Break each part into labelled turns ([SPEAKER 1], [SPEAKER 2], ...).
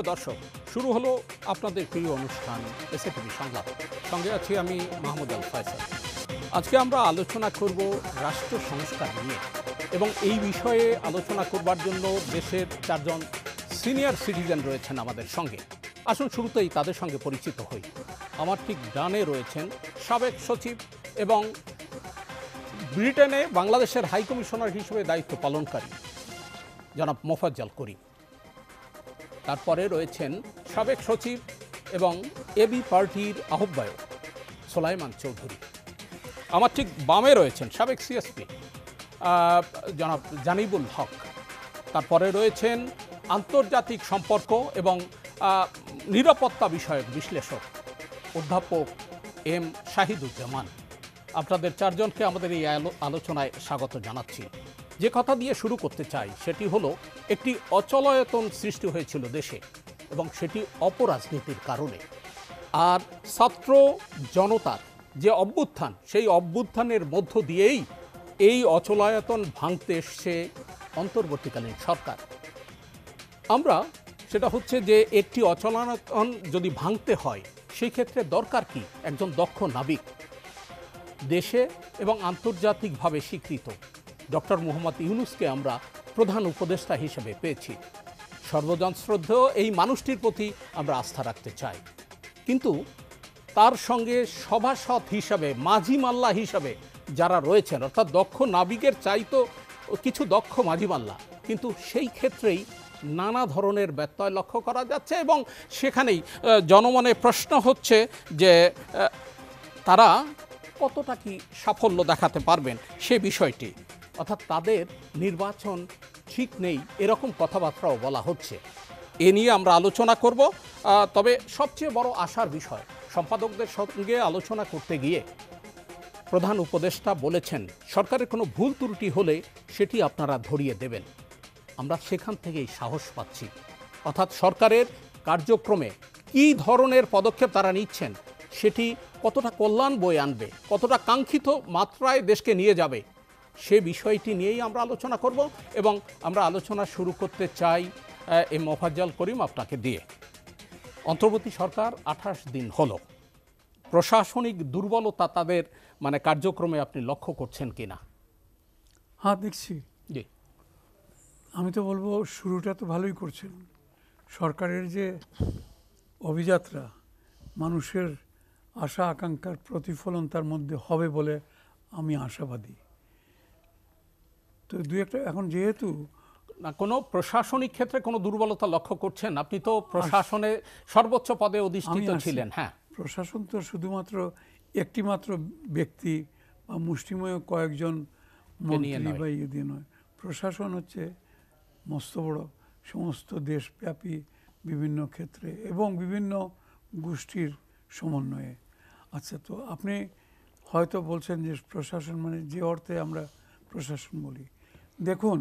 [SPEAKER 1] দর্শক, শুরু হলো আপনাদের প্রিয় অনুষ্ঠান এসএটিভি সংলাপ। সঙ্গে আছি আমি মাহমুদ আল ফয়সাল। আজকে আমরা আলোচনা করব রাষ্ট্র সংস্কার নিয়ে, এবং এই বিষয়ে আলোচনা করবার জন্য দেশের চারজন সিনিয়র সিটিজেন রয়েছেন আমাদের সঙ্গে। আসুন শুরুতেই তাদের সঙ্গে পরিচিত হই। আমার ঠিক ডানে রয়েছেন সাবেক সচিব এবং ব্রিটেনে বাংলাদেশের হাইকমিশনার হিসেবে দায়িত্ব পালনকারী জনাব মোফাজ্জল করিম। তারপরে রয়েছেন সাবেক সচিব এবং এবি পার্টির আহ্বায়ক সোলাইমান চৌধুরী। আমার ঠিক বামে রয়েছেন সাবেক সিএসপি জনাব জানিবুল হক। তারপরে রয়েছেন আন্তর্জাতিক সম্পর্ক এবং নিরাপত্তা বিষয়ক বিশ্লেষক অধ্যাপক এম শাহিদুজ্জামান। আপনাদের চারজনকে আমাদের এই আলোচনায় স্বাগত জানাচ্ছি। যে কথা দিয়ে শুরু করতে চাই সেটি হলো, একটি অচলায়তন সৃষ্টি হয়েছিল দেশে, এবং সেটি অপরাজনীতির কারণে। আর ছাত্র জনতার যে অভ্যুত্থান, সেই অভ্যুত্থানের মধ্য দিয়েই এই অচলায়তন ভাঙতে এসছে অন্তর্বর্তীকালীন সরকার। আমরা সেটা হচ্ছে যে একটি অচলায়তন যদি ভাঙতে হয়, সেই ক্ষেত্রে দরকার কি? একজন দক্ষ নাবিক, দেশে এবং আন্তর্জাতিকভাবে স্বীকৃত ডক্টর মোহাম্মদ ইউনূসকে আমরা প্রধান উপদেষ্টা হিসেবে পেয়েছি। সর্বজন শ্রদ্ধেয় এই মানুষটির প্রতি আমরা আস্থা রাখতে চাই, কিন্তু তার সঙ্গে সভাসদ হিসাবে, মাঝি মাল্লা হিসাবে যারা রয়েছেন, অর্থাৎ দক্ষ নাবিকের চাইতো কিছু দক্ষ মাঝি মাল্লা, কিন্তু সেই ক্ষেত্রেই নানা ধরনের ব্যত্যয় লক্ষ্য করা যাচ্ছে। এবং সেখানেই জনমনে প্রশ্ন হচ্ছে যে তারা কতটা কি সাফল্য দেখাতে পারবেন সে বিষয়টি, অর্থাৎ তাদের নির্বাচন ঠিক নেই, এরকম কথাবার্তাও বলা হচ্ছে। এ নিয়ে আমরা আলোচনা করব। তবে সবচেয়ে বড় আশার বিষয়, সম্পাদকদের সঙ্গে আলোচনা করতে গিয়ে প্রধান উপদেষ্টা বলেছেন সরকারের কোনো ভুল ত্রুটি হলে সেটি আপনারা ধরিয়ে দেবেন। আমরা সেখান থেকেই সাহস পাচ্ছি, অর্থাৎ সরকারের কার্যক্রমে কী ধরনের পদক্ষেপ তারা নিচ্ছেন, সেটি কতটা কল্যাণ বয়ে আনবে, কতটা কাঙ্ক্ষিত মাত্রায় দেশকে নিয়ে যাবে, সে বিষয়টি নিয়েই আমরা আলোচনা করব। এবং আমরা আলোচনা শুরু করতে চাই এম মোফাজ্জল করিম আপনাকে দিয়ে। অন্তর্বর্তী সরকার 28 দিন হলো, প্রশাসনিক দুর্বলতা তাদের কার্যক্রমে আপনি লক্ষ্য করছেন কিনা?
[SPEAKER 2] হ্যাঁ, দেখছি।
[SPEAKER 1] জি,
[SPEAKER 2] আমি তো বলবো শুরুটা তো ভালোই করছেন। সরকারের যে অভিযাত্রা, মানুষের আশা আকাঙ্ক্ষার প্রতিফলন তার মধ্যে হবে বলে আমি আশাবাদী। তো দুই একটা এখন যেহেতু
[SPEAKER 1] না, কোনো প্রশাসনিক ক্ষেত্রে কোনো দুর্বলতা লক্ষ্য করছেন? আপনি তো প্রশাসনে সর্বোচ্চ পদে অধিষ্ঠিত ছিলেন। হ্যাঁ,
[SPEAKER 2] প্রশাসন তো শুধুমাত্র একটিমাত্র ব্যক্তি বা মুষ্টিমেয় কয়েকজন মন্ত্রী বা ইয়ে দিয়ে নয়। প্রশাসন হচ্ছে মস্ত বড়, সমস্ত দেশব্যাপী বিভিন্ন ক্ষেত্রে এবং বিভিন্ন গোষ্ঠীর সমন্বয়ে। আচ্ছা, তো আপনি হয়তো বলছেন যে প্রশাসন মানে যে অর্থে আমরা প্রশাসন বলি। দেখুন,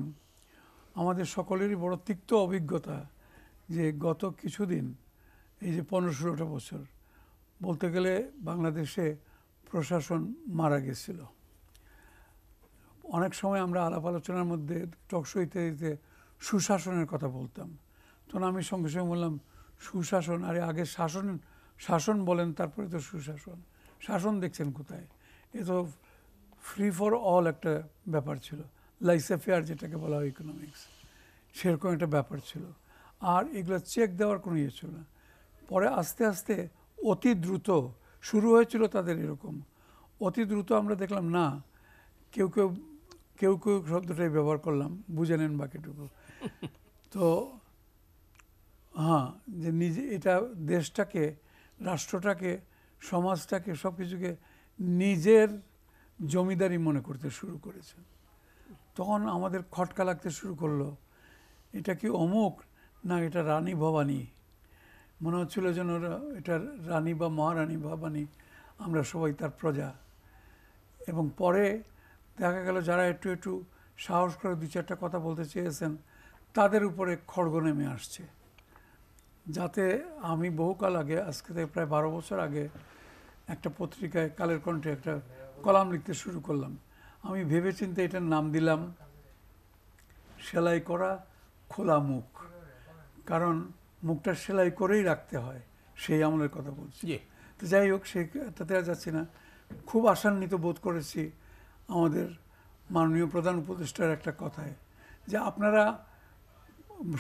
[SPEAKER 2] আমাদের সকলেরই বড় তিক্ত অভিজ্ঞতা যে গত কিছুদিন, এই যে 15-16টা বছর বলতে গেলে বাংলাদেশে প্রশাসন মারা গেছিল। অনেক সময় আমরা আলাপ আলোচনার মধ্যে টকশো ইত্যাদিতে সুশাসনের কথা বলতাম, তখন আমি সঙ্গে সঙ্গে বললাম সুশাসন, আরে আগে শাসন বলেন, তারপরে তো সুশাসন। শাসন দেখছেন কোথায়? এ তো ফ্রি ফর অল একটা ব্যাপার ছিল, লাইসে ফেয়ার যেটাকে বলা হয় ইকোনমিক্স, সেরকম একটা ব্যাপার ছিল। আর এগুলো চেক দেওয়ার কোনো ইয়ে ছিল না। পরে আস্তে আস্তে অতি দ্রুত শুরু হয়েছিল তাদের এরকম। অতি দ্রুত আমরা দেখলাম না, কেউ কেউ কেউ কেউ শব্দটাই ব্যবহার করলাম, বুঝে নেন বাকিটুকু। তো হ্যাঁ, যে নিজে এটা দেশটাকে, রাষ্ট্রটাকে, সমাজটাকে, সব কিছুকে নিজের জমিদারি মনে করতে শুরু করেছে। তখন আমাদের খটকা লাগতে শুরু করলো, এটা কি অমুক না এটা রানী ভবানী। মনে হচ্ছিল যেন এটা রানী বা মহারানী ভবানী, আমরা সবাই তার প্রজা। এবং পরে দেখা গেল যারা একটু একটু সাহস করে 2-4টা কথা বলতে চেয়েছেন, তাদের উপরে খড়গ নেমে আসছে। যাতে আমি বহুকাল আগে, আজকে থেকে প্রায় 12 বছর আগে, একটা পত্রিকায় কালের কণ্ঠে একটা কলাম লিখতে শুরু করলাম। আমি ভেবেচিন্তে এটার নাম দিলাম সেলাই করা খোলা মুখ। কারণ মুখটা সেলাই করেই রাখতে হয়, সেই আমলের কথা বলছি।
[SPEAKER 1] জি।
[SPEAKER 2] তো যাই হোক, সেটাতে আর যাচ্ছি না। খুব আশান্বিত বোধ করেছি আমাদের মাননীয় প্রধান উপদেষ্টার একটা কথায়, যে আপনারা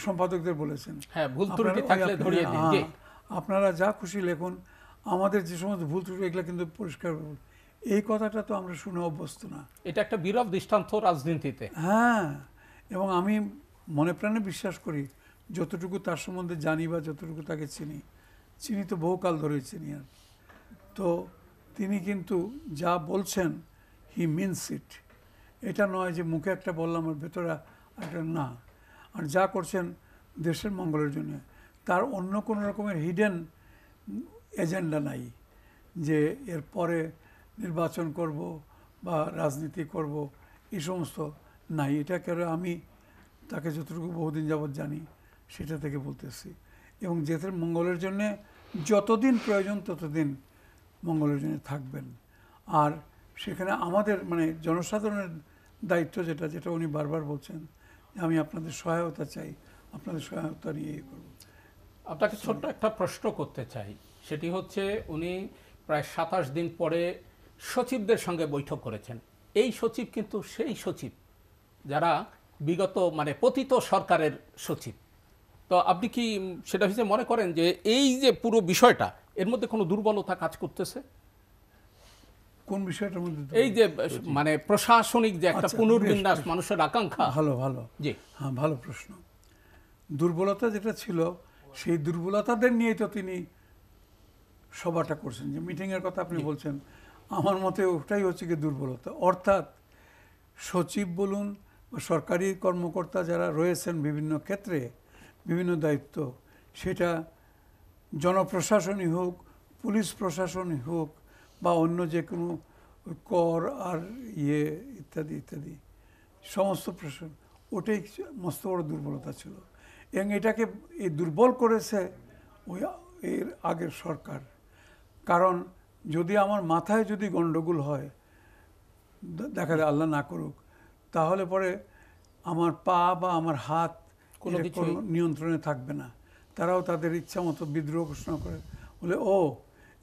[SPEAKER 2] সম্পাদকদের বলেছেন,
[SPEAKER 1] হ্যাঁ, ভুল ত্রুটি থাকলে ধরিয়ে দিন। জি।
[SPEAKER 2] আপনারা যা খুশি লিখুন, আমাদের যে সমস্ত ভুল ত্রুটি এগুলো কিন্তু পরিষ্কার করুন। এই কথাটা তো আমরা শুনে অভ্যস্ত না।
[SPEAKER 1] এটা একটা বিরল দৃষ্টান্ত রাজনীতিতে।
[SPEAKER 2] হ্যাঁ, এবং আমি মনে প্রাণে বিশ্বাস করি, যতটুকু তার সম্বন্ধে জানি বা যতটুকু তাকে চিনি তো বহুকাল ধরেই চিনি। আর তো তিনি কিন্তু যা বলছেন হি মিনস ইট। এটা নয় যে মুখে একটা বললাম আর ভেতরে একটা না। আর যা করছেন দেশের মঙ্গলের জন্য, তার অন্য কোনো রকমের হিডেন এজেন্ডা নাই যে এরপরে নির্বাচন করব বা রাজনীতি করব, এই সমস্ত নাই। এটা কেন, আমি তাকে যতটুকু বহুদিন যাবৎ জানি সেটা থেকে বলতেছি। এবং দেশের মঙ্গলের জন্যে যতদিন প্রয়োজন ততদিন মঙ্গলের জন্য থাকবেন। আর সেখানে আমাদের মানে জনসাধারণের দায়িত্ব যেটা উনি বারবার বলছেন, আমি আপনাদের সহায়তা চাই, আপনাদের সহায়তা নিয়ে করব।
[SPEAKER 1] আপনাকে ছোট্ট একটা প্রশ্ন করতে চাই, সেটি হচ্ছে উনি প্রায় 27 দিন পরে সচিবদের সঙ্গে বৈঠক করেছেন। এই সচিব কিন্তু সেই সচিব যারা বিগত মানে পতিত সরকারের সচিব। তো আপনি কি সেটা হিসেবে মনে করেন যে এই যে পুরো বিষয়টা এর মধ্যে কোনো দুর্বলতা কাজ করতেছে?
[SPEAKER 2] কোন বিষয়টার মধ্যে?
[SPEAKER 1] এই যে মানে প্রশাসনিক যে একটা
[SPEAKER 2] আচ্ছা,
[SPEAKER 1] পুনর্বিন্যাস
[SPEAKER 2] বেশ।
[SPEAKER 1] মানুষের আকাঙ্ক্ষা।
[SPEAKER 2] ভালো।
[SPEAKER 1] জি।
[SPEAKER 2] হ্যাঁ, ভালো প্রশ্ন। দুর্বলতা যেটা ছিল, সেই দুর্বলতাদের নিয়েই তো তিনি সভাটা করছেন, যে মিটিংয়ের কথা আপনি বলছেন। আমার মতে ওটাই হচ্ছে কি দুর্বলতা। অর্থাৎ সচিব বলুন বা সরকারি কর্মকর্তা যারা রয়েছেন বিভিন্ন ক্ষেত্রে বিভিন্ন দায়িত্ব, সেটা জনপ্রশাসনই হোক, পুলিশ প্রশাসনই হোক, বা অন্য যে কোনো কর আর ইত্যাদি সমস্ত প্রশাসন, ওটাই মস্ত বড় দুর্বলতা ছিল। এবং এটাকে এই দুর্বল করেছে ওই এর আগের সরকার। কারণ যদি আমার মাথায় যদি গণ্ডগোল হয়, দেখা যায় আল্লাহ না করুক, তাহলে পরে আমার পা বা আমার হাত কোনো নিয়ন্ত্রণে থাকবে না। তারাও তাদের ইচ্ছা মতো বিদ্রোহ ঘোষণা করে, বলে ও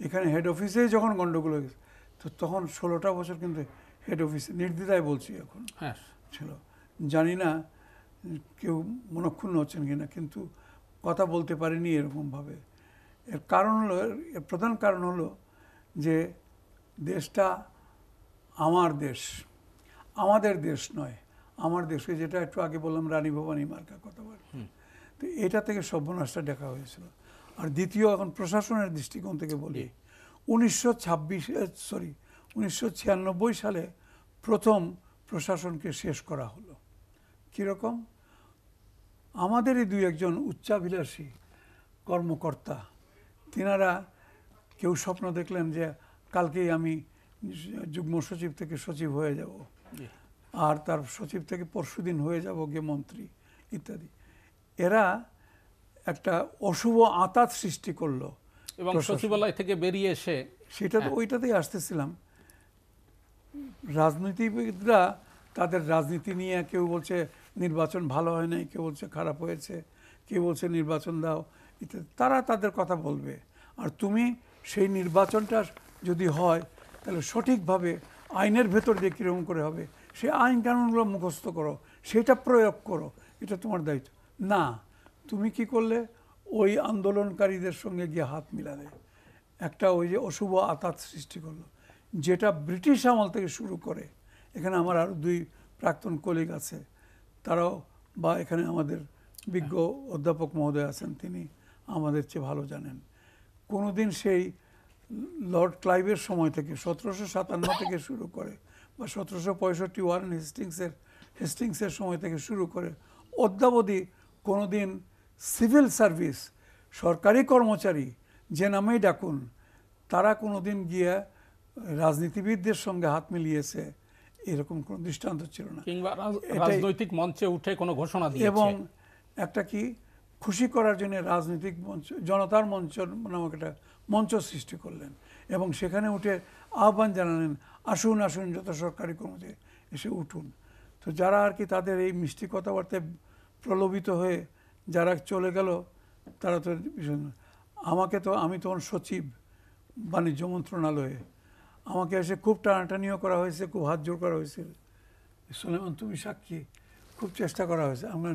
[SPEAKER 2] এখানে হেড অফিসেই যখন গণ্ডগোল হয়ে গেছে, তো তখন 16টা বছর কিন্তু হেড অফিসে, নির্দ্বিধায় বলছি এখন,
[SPEAKER 1] হ্যাঁ
[SPEAKER 2] ছিল। জানি না কেউ মনক্ষুণ্ণ হচ্ছেন কিনা, কিন্তু কথা বলতে পারিনি এরকমভাবে। এর কারণ হলো, এর প্রধান কারণ হলো যে দেশটা আমার দেশ, আমাদের দেশ নয়। আমার দেশে যেটা একটু আগে বললাম, রানী ভবানী মার্কা কথা বলে, তো এটা থেকে সর্বনাশটা দেখা হয়েছিল। আর দ্বিতীয়, এখন প্রশাসনের দৃষ্টিকোণ থেকে বলি, 1996 সালে প্রথম প্রশাসনকে শেষ করা হলো। কীরকম? আমাদেরই দুই একজন উচ্চাভিলাষী কর্মকর্তা, তিনারা কেউ স্বপ্ন দেখলেন যে কালকেই আমি যুগ্ম সচিব থেকে সচিব হয়ে যাব, আর তার সচিব থেকে পরশুদিন হয়ে যাব গে মন্ত্রী ইত্যাদি। এরা একটা অশুভ আঁতাত সৃষ্টি করলো
[SPEAKER 1] এবং সচিবালয় থেকে বেরিয়ে এসে
[SPEAKER 2] সেটা তো ওইটাতেই আসতেছিলাম। রাজনীতিবিদরা তাদের রাজনীতি নিয়ে, কেউ বলছে নির্বাচন ভালো হয় নাই, কেউ বলছে খারাপ হয়েছে, কেউ বলছে নির্বাচন দাও ইত্যাদি, তারা তাদের কথা বলবে। আর তুমি সেই নির্বাচনটা যদি হয়, তাহলে সঠিকভাবে আইনের ভেতর দিয়ে কীরকম করে হবে, সেই আইন কানুনগুলো মুখস্থ করো, সেটা প্রয়োগ করো, এটা তোমার দায়িত্ব না। তুমি কি করলে? ওই আন্দোলনকারীদের সঙ্গে গিয়ে হাত মিলালে, একটা ওই যে অশুভ আতাত সৃষ্টি করলো, যেটা ব্রিটিশ আমল থেকে শুরু করে। এখানে আমার আরও দুই প্রাক্তন কলিগ আছে, তারাও, বা এখানে আমাদের বিজ্ঞ অধ্যাপক মহোদয় আছেন, তিনি আমাদের চেয়ে ভালো জানেন। কোনোদিন সেই লর্ড ক্লাইভের সময় থেকে 1757 থেকে শুরু করে, বা 1765 ওয়ারেন হেস্টিংসের সময় থেকে শুরু করে অদ্যাবধি কোনোদিন সিভিল সার্ভিস, সরকারি কর্মচারী যে নামেই ডাকুন, তারা কোনোদিন গিয়ে রাজনীতিবিদদের সঙ্গে হাত মিলিয়েছে এরকম কোনো দৃষ্টান্ত ছিল না,
[SPEAKER 1] কিংবা রাজনৈতিক মঞ্চে উঠে কোনো ঘোষণা দিয়েছে।
[SPEAKER 2] এবং একটা কি খুশি করার জন্য রাজনৈতিক মঞ্চ, জনতার মঞ্চ নামক একটা মঞ্চ সৃষ্টি করলেন, এবং সেখানে উঠে আহ্বান জানালেন, আসুন আসুন যত সরকারি কর্মচারী এসে উঠুন। তো যারা আর কি তাদের এই মিষ্টি কথাবার্তায় প্রলোভিত হয়ে যারা চলে গেল, তারা তো বিষয় না। আমাকে তো, আমি তখন সচিব বাণিজ্য মন্ত্রণালয়ে, আমাকে এসে খুব টানাটানিও করা হয়েছে, খুব হাত জোর করা হয়েছে, সুলেমান তুমি সাক্ষী, খুব চেষ্টা করা হয়েছে। আমরা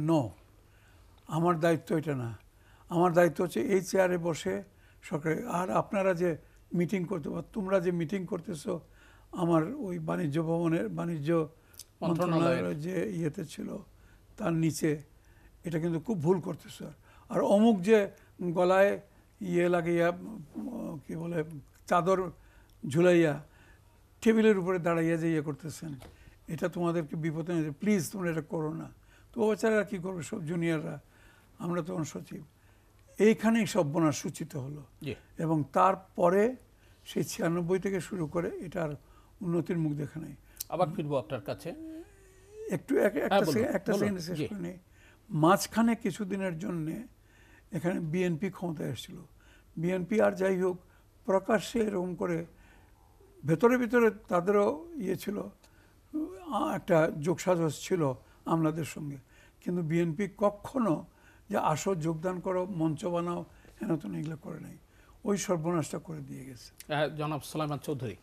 [SPEAKER 2] আমার দায়িত্ব এটা না, আমার দায়িত্ব হচ্ছে এই চেয়ারে বসে সরকারে, আর আপনারা যে মিটিং করতে, তোমরা যে মিটিং করতেছো আমার ওই বাণিজ্য ভবনের, বাণিজ্য মন্ত্রণালয়ের যে ইয়েতে ছিল তার নিচে, এটা কিন্তু খুব ভুল করতেছো। আর অমুক যে গলায় ইয়ে লাগিয়া কি বলে চাদর ঝুলাইয়া টেবিলের উপরে দাঁড়াইয়া যে ইয়ে করতেছেন, এটা তোমাদেরকে বিপদে নিয়ে, প্লিজ তোমরা এটা করো না। তো বাচ্চারা কী করবে, সব জুনিয়ররা, আমরা তখন সচিব, এইখানেই সর্বনাশ সূচিত হলো। এবং তারপরে সেই 96 থেকে শুরু করে এটার উন্নতির মুখ দেখা নাই।
[SPEAKER 1] আবার ফিরবো আপনার কাছে,
[SPEAKER 2] একটু একটা সেকেন্ড শেষ করে নেই। মাঝখানে কিছুদিনের জন্যে এখানে বিএনপি ক্ষমতায় এসেছিল। বিএনপি আর যাই হোক প্রকাশ্যে এরকম করে, ভেতরে ভিতরে তাদেরও ইয়ে ছিল, একটা যোগসাজশ ছিল আমলাদের সঙ্গে, কিন্তু বিএনপি কখনো যে আসো যোগদান করো, মঞ্চ বানাও, হেন তো এগুলো করে নাই, ওই সর্বনাশটা করে দিয়ে গেছে।
[SPEAKER 1] জনাব সুলাইমান চৌধুরী,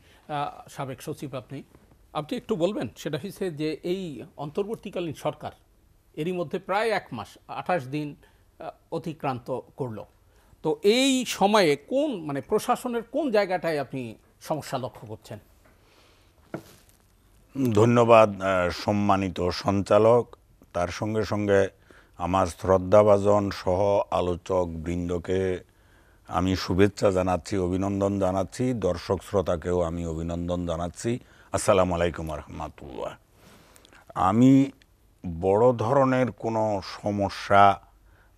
[SPEAKER 1] সাবেক সচিব, আপনি একটু বলবেন, সেটা হচ্ছে যে এই অন্তর্বর্তীকালীন সরকার এরই মধ্যে প্রায় 1 মাস 28 দিন অতিক্রান্ত করলো, তো এই সময়ে কোন মানে প্রশাসনের কোন জায়গাটায় আপনি সমস্যা লক্ষ্য করছেন?
[SPEAKER 3] ধন্যবাদ সম্মানিত সঞ্চালক, তার সঙ্গে সঙ্গে আমার শ্রদ্ধাভাজন সহ আলোচক বৃন্দকে আমি শুভেচ্ছা জানাচ্ছি, অভিনন্দন জানাচ্ছি, দর্শক শ্রোতাকেও আমি অভিনন্দন জানাচ্ছি। আসসালামু আলাইকুম রহমতুল্লাহ। আমি বড় ধরনের কোনো সমস্যা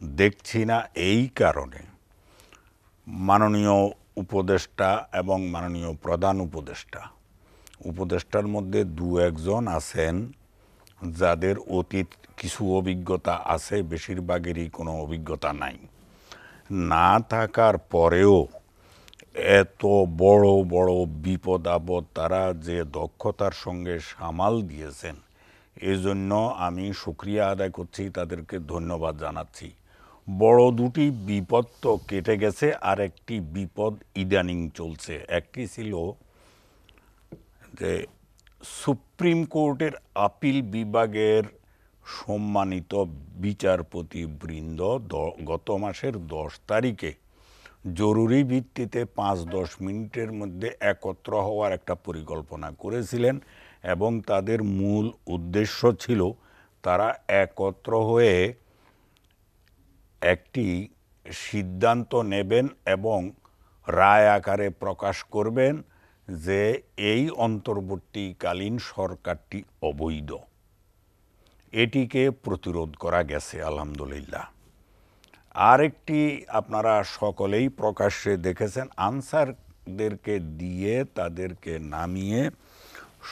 [SPEAKER 3] দেখছি না, এই কারণে মাননীয় উপদেষ্টা এবং মাননীয় প্রধান উপদেষ্টার মধ্যে 2-1 জন আছেন যাদের অতীত কিছু অভিজ্ঞতা আছে, বেশিরভাগেরই কোনো অভিজ্ঞতা নাই। না থাকার পরেও এত বড় বড় বিপদ আপদ তারা যে দক্ষতার সঙ্গে সামাল দিয়েছেন, এজন্য আমি শুকরিয়া আদায় করছি, তাদেরকে ধন্যবাদ জানাচ্ছি। বড় 2টি বিপদ তো কেটে গেছে, আর একটি বিপদ ইদানিং চলছে। একটি ছিল যে সুপ্রিম কোর্টের আপিল বিভাগের সম্মানিত বিচারপতি বৃন্দ গত মাসের 10 তারিখে জরুরি ভিত্তিতে 5-10 মিনিটের মধ্যে একত্র হওয়ার একটা পরিকল্পনা করেছিলেন, এবং তাদের মূল উদ্দেশ্য ছিল তারা একত্র হয়ে একটি সিদ্ধান্ত নেবেন এবং রায় আকারে প্রকাশ করবেন যে এই অন্তর্বর্তীকালীন সরকারটি অবৈধ। এটিকে প্রতিরোধ করা গেছে আলহামদুলিল্লাহ। আরেকটি আপনারা সকলেই প্রকাশ্যে দেখেছেন, আনসারদেরকে দিয়ে তাদেরকে নামিয়ে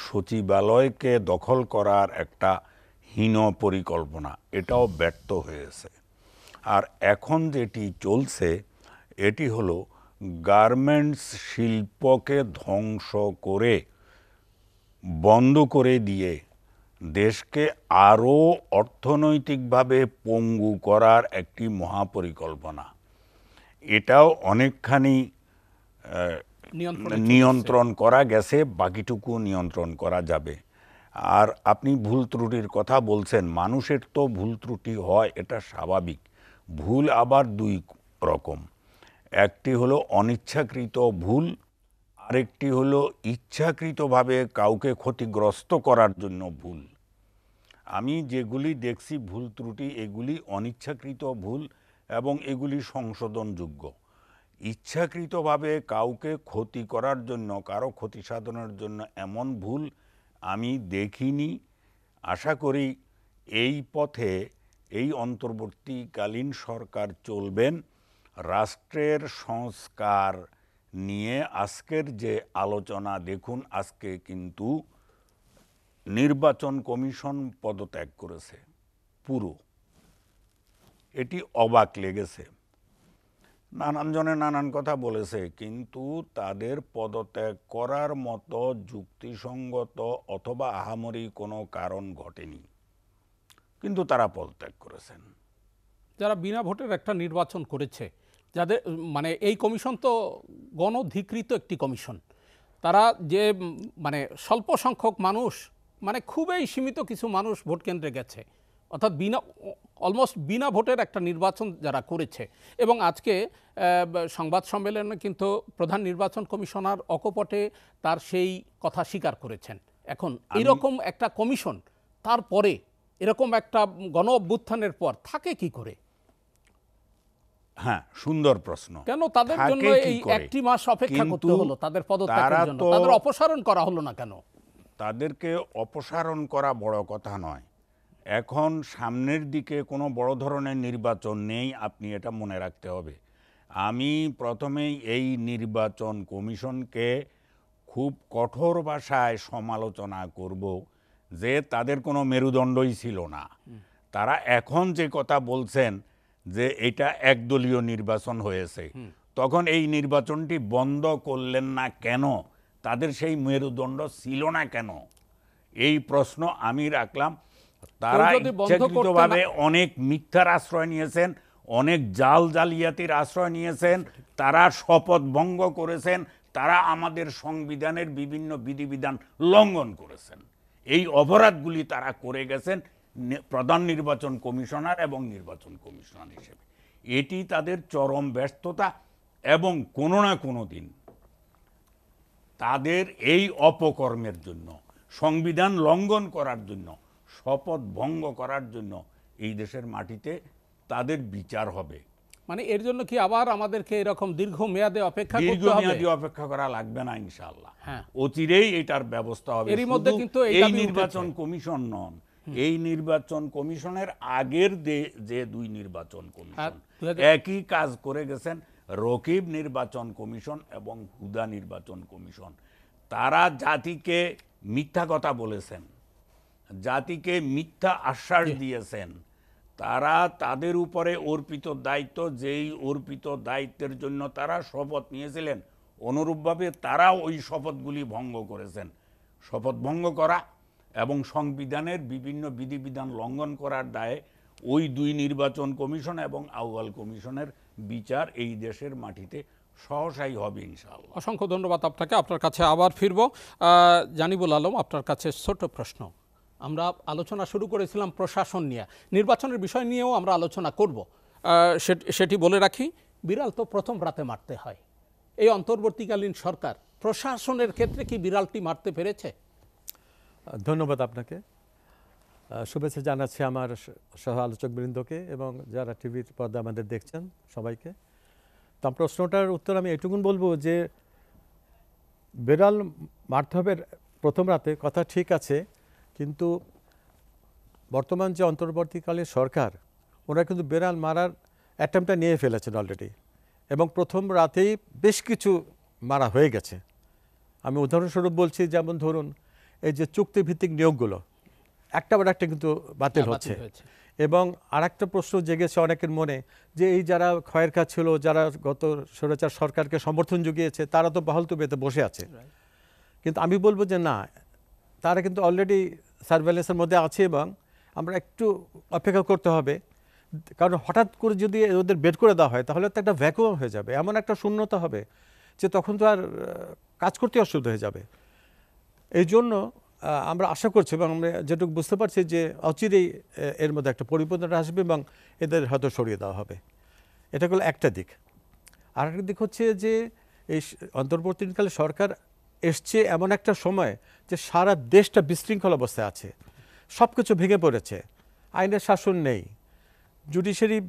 [SPEAKER 3] সচিবালয়কে দখল করার একটা হীন পরিকল্পনা, এটাও ব্যর্থ হয়েছে। আর এখন যেটি চলছে এটি হলো গার্মেন্টস শিল্পকে ধ্বংস করে, বন্ধ করে দিয়ে দেশকে আরও অর্থনৈতিকভাবে পঙ্গু করার একটি মহাপরিকল্পনা। এটাও অনেকখানি নিয়ন্ত্রণ করা গেছে, বাকিটুকু নিয়ন্ত্রণ করা যাবে। আর আপনি ভুল ত্রুটির কথা বলছেন, মানুষের তো ভুল ত্রুটি হয়, এটা স্বাভাবিক। ভুল আবার 2 রকম, একটি হলো অনিচ্ছাকৃত ভুল, আরেকটি হলো ইচ্ছাকৃতভাবে কাউকে ক্ষতিগ্রস্ত করার জন্য ভুল। আমি যেগুলি দেখছি ভুল ত্রুটি, এগুলি অনিচ্ছাকৃত ভুল এবং এগুলি সংশোধনযোগ্য। ইচ্ছাকৃতভাবে কাউকে ক্ষতি করার জন্য, কারো ক্ষতি সাধনের জন্য এমন ভুল আমি দেখিনি। আশা করি এই পথে এই অন্তর্বর্তীকালীন সরকার চলবেন। রাষ্ট্রের সংস্কার নিয়ে আজকের যে আলোচনা, দেখুন আজকে কিন্তু নির্বাচন কমিশন পদত্যাগ করেছে পুরো, এটি অবাক লেগেছে। নানান জনে নানান কথা বলেছে, কিন্তু তাদের পদত্যাগ করার মতো যুক্তিসঙ্গত অথবা আহামরি কোনো কারণ ঘটেনি, কিন্তু তারা পদত্যাগ করেছেন।
[SPEAKER 1] যারা বিনা ভোটের একটা নির্বাচন করেছে, যাদের মানে এই কমিশন তো গণধিকৃত একটি কমিশন, তারা যে মানে স্বল্প সংখ্যক মানুষ, মানে খুবই সীমিত কিছু মানুষ ভোট কেন্দ্রে গেছে, অর্থাৎ অলমোস্ট বিনা ভোটের একটা নির্বাচন যারা করেছে। এবং আজকে সংবাদ সম্মেলনে কিন্তু প্রধান নির্বাচন কমিশনার অকপটে তার সেই কথা স্বীকার করেছেন। এখন এরকম একটা কমিশন, তারপরে এরকম একটা গণ অভ্যুত্থানের পর থাকে কি করে?
[SPEAKER 3] হ্যাঁ, সুন্দর প্রশ্ন।
[SPEAKER 1] কেন তাদের জন্য এই একটি মাস অপেক্ষা করতে হলো তাদের পদত্যাগের জন্য? তাদের অপসারণ করা হলো না কেন?
[SPEAKER 3] তাদেরকে অপসারণ করা বড় কথা নয়। এখন সামনের দিকে কোনো বড় ধরনের নির্বাচন নেই, আপনি এটা মনে রাখতে হবে। আমি প্রথমেই এই নির্বাচন কমিশনকে খুব কঠোর ভাষায় সমালোচনা করব যে তাদের কোনো মেরুদণ্ডই ছিল না। তারা এখন যে কথা বলছেন যে এটা একদলীয় নির্বাচন হয়েছে, তখন এই নির্বাচনটি বন্ধ করলেন না কেন? তাদের সেই মেরুদণ্ড ছিল না কেন? এই প্রশ্ন আমি রাখলাম। তারা ইচ্ছাকৃতভাবে অনেক মিথ্যার আশ্রয় নিয়েছেন, অনেক জাল জালিয়াতির আশ্রয় নিয়েছেন, তারা শপথ ভঙ্গ করেছেন, তারা আমাদের সংবিধানের বিভিন্ন বিধিবিধান লঙ্ঘন করেছেন। এই অপরাধগুলি তারা করে গেছেন প্রধান নির্বাচন কমিশনার এবং নির্বাচন কমিশনার হিসেবে। এটি তাদের চরম ব্যর্থতা এবং কোনো না কোনো দিন তাদের এই অপকর্মের জন্য, সংবিধান লঙ্ঘন করার জন্য, শপথ ভঙ্গ করার জন্য এই দেশের মাটিতে তাদের বিচার হবে।
[SPEAKER 1] মানে এর জন্য কি আবার আমাদেরকে এরকম দীর্ঘমেয়াদে অপেক্ষা করতে হবে?
[SPEAKER 3] দীর্ঘমেয়াদী অপেক্ষা করা লাগবে না ইনশাআল্লাহ। অচিরেই এটার ব্যবস্থা হবে।
[SPEAKER 1] এরই মধ্যে কিন্তু
[SPEAKER 3] এই নির্বাচন কমিশন নন, এই নির্বাচন কমিশনের আগের যে দুই নির্বাচন কমিশন একই কাজ করে গেছেন, রকিব নির্বাচন কমিশন এবং হুদা নির্বাচন কমিশন। তারা জাতিকে মিথ্যা কথা বলেছেন, জাতিকে মিথ্যা আশ্বাস দিয়েছেন। তারা তাদের উপরে অর্পিত দায়িত্ব, যেই অর্পিত দায়িত্বের জন্য তারা শপথ নিয়েছিলেন, অনুরূপভাবে তারাও ওই শপথগুলি ভঙ্গ করেছেন। শপথ ভঙ্গ করা এবং সংবিধানের বিভিন্ন বিধিবিধান লঙ্ঘন করার দায়ে ওই দুই নির্বাচন কমিশন এবং আউয়াল কমিশনের বিচার এই দেশের মাটিতে সহসাই হবে ইনশাআল্লাহ।
[SPEAKER 1] অসংখ্য ধন্যবাদ আপনাকে। আপনার কাছে আবার ফিরব। জানিবুল আলম, আপনার কাছে ছোট প্রশ্ন। আমরা আলোচনা শুরু করেছিলাম প্রশাসন নিয়ে, নির্বাচনের বিষয় নিয়েও আমরা আলোচনা করব। সেটি বলে রাখি, বিড়াল তো প্রথম রাতে মারতে হয়। এই অন্তর্বর্তীকালীন সরকার প্রশাসনের ক্ষেত্রে কি বিড়ালটি মারতে পেরেছে?
[SPEAKER 4] ধন্যবাদ আপনাকে। শুভেচ্ছা জানাচ্ছি আমার সহ আলোচকবৃন্দকে এবং যারা টিভির পর্দা আমাদের দেখছেন সবাইকে। তো প্রশ্নটার উত্তর আমি এটুকুন বলবো যে বিড়াল মারতে হবে প্রথম রাতে, কথা ঠিক আছে, কিন্তু বর্তমান যে অন্তর্বর্তীকালীন সরকার, ওরা কিন্তু বিড়াল মারার অ্যাটেম্পটা নিয়ে ফেলেছেন অলরেডি, এবং প্রথম রাতেই বেশ কিছু মারা হয়ে গেছে। আমি উদাহরণস্বরূপ বলছি, যেমন ধরুন এই যে চুক্তিভিত্তিক নিয়োগগুলো একটা কিন্তু বাতিল হচ্ছে। এবং আর একটা প্রশ্ন জেগেছে অনেকের মনে যে এই যারা ক্ষয়ের কাজ ছিল, যারা গত স্বৈরাচার সরকারকে সমর্থন জুগিয়েছে, তারা তো বহাল তবিয়তে বসে আছে। কিন্তু আমি বলবো যে না, তারা কিন্তু অলরেডি সার্ভেলেন্সের মধ্যে আছে এবং আমরা একটু অপেক্ষা করতে হবে। কারণ হঠাৎ করে যদি ওদের বের করে দেওয়া হয় তাহলে তো একটা ভ্যাকুয়াম হয়ে যাবে, এমন একটা শূন্যতা হবে যে তখন তো আর কাজ করতে অসুবিধা হয়ে যাবে। এই জন্য আমরা আশা করছি এবং আমরা যেটুকু বুঝতে পারছি যে অচিরেই এর মধ্যে একটা পরিবর্তন আসবে এবং এদের হয়তো সরিয়ে দেওয়া হবে। এটা হলো একটা দিক। আর একটা দিক হচ্ছে যে এই অন্তর্বর্তীকালে সরকার এসছে এমন একটা সময় যে সারা দেশটা বিশৃঙ্খল অবস্থায় আছে, সব কিছু ভেঙে পড়েছে, আইনের শাসন নেই, জুডিশিয়ারি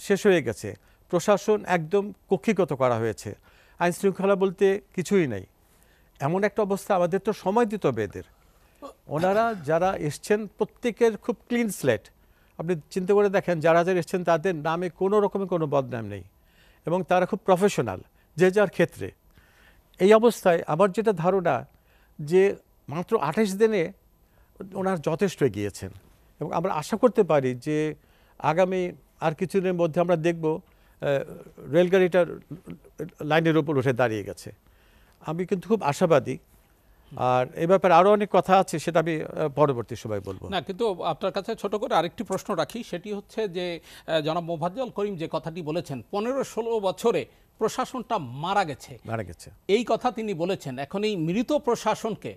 [SPEAKER 4] শেষ হয়ে গেছে, প্রশাসন একদম কক্ষিগত করা হয়েছে, আইন শৃঙ্খলা বলতে কিছুই নেই। এমন একটা অবস্থা, আমাদের তো সময় দিতে হবে এদের। ওনারা যারা এসছেন প্রত্যেকের খুব ক্লিন স্লেট। আপনি চিন্তা করে দেখেন, যারা যারা এসছেন তাদের নামে কোনো রকমের কোনো বদনাম নেই এবং তারা খুব প্রফেশনাল যে যার ক্ষেত্রে। এই অবস্থায় আমার যেটা ধারণা যে মাত্র 28 দিনে ওনার যথেষ্ট এগিয়েছেন এবং আমরা আশা করতে পারি যে আগামী আর কিছুদিনের মধ্যে আমরা দেখব রেলগাড়িটার লাইনের ওপর উঠে দাঁড়িয়ে গেছে। আমি কিন্তু খুব আশাবাদী। আর এই ব্যাপারে আরও অনেক কথা আছে, সেটা আমি পরবর্তী সময় বলবো।
[SPEAKER 1] না, কিন্তু আপনার কাছে ছোট করে আরেকটি প্রশ্ন রাখি, সেটি হচ্ছে যে জনাব মোফাজ্জল করিম যে কথাটি বলেছেন 15-16 বছরে প্রশাসনটা মারা গেছে, এই কথা তিনি বলেছেন। এখন এই মৃত প্রশাসনকে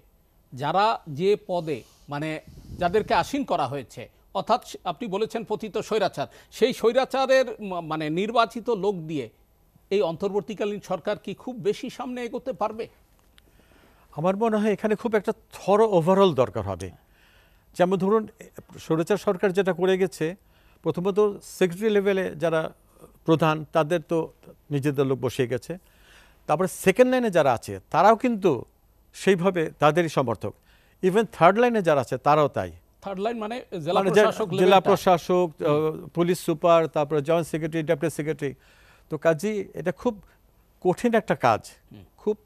[SPEAKER 1] যারা যে পদে মানে যাদেরকে আসীন করা হয়েছে, অর্থাৎ আপনি বলেছেন পতিত স্বৈরাচার, সেই স্বৈরাচারের মানে নির্বাচিত লোক দিয়ে এই অন্তর্বর্তীকালীন সরকার কি খুব বেশি সামনে এগোতে পারবে?
[SPEAKER 4] আমার মনে হয় এখানে খুব একটা থরো ওভারঅল দরকার হবে। যেমন ধরুন স্বৈরাচার সরকার যেটা করে গেছে, প্রথমত সেক্রেটারি লেভেলে যারা প্রধান তাদের তো নিজেদের লোক বসিয়ে গেছে, তারপরে সেকেন্ড লাইনে যারা আছে তারাও কিন্তু সেইভাবে তাদেরই সমর্থক, ইভেন থার্ড লাইনে যারা আছে তারাও তাই।
[SPEAKER 1] থার্ড লাইন মানে জেলা
[SPEAKER 4] প্রশাসক, পুলিশ সুপার, তারপরে জয়েন্ট সেক্রেটারি, ডেপুটি সেক্রেটারি। তো কাজেই এটা খুব কঠিন একটা কাজ, খুব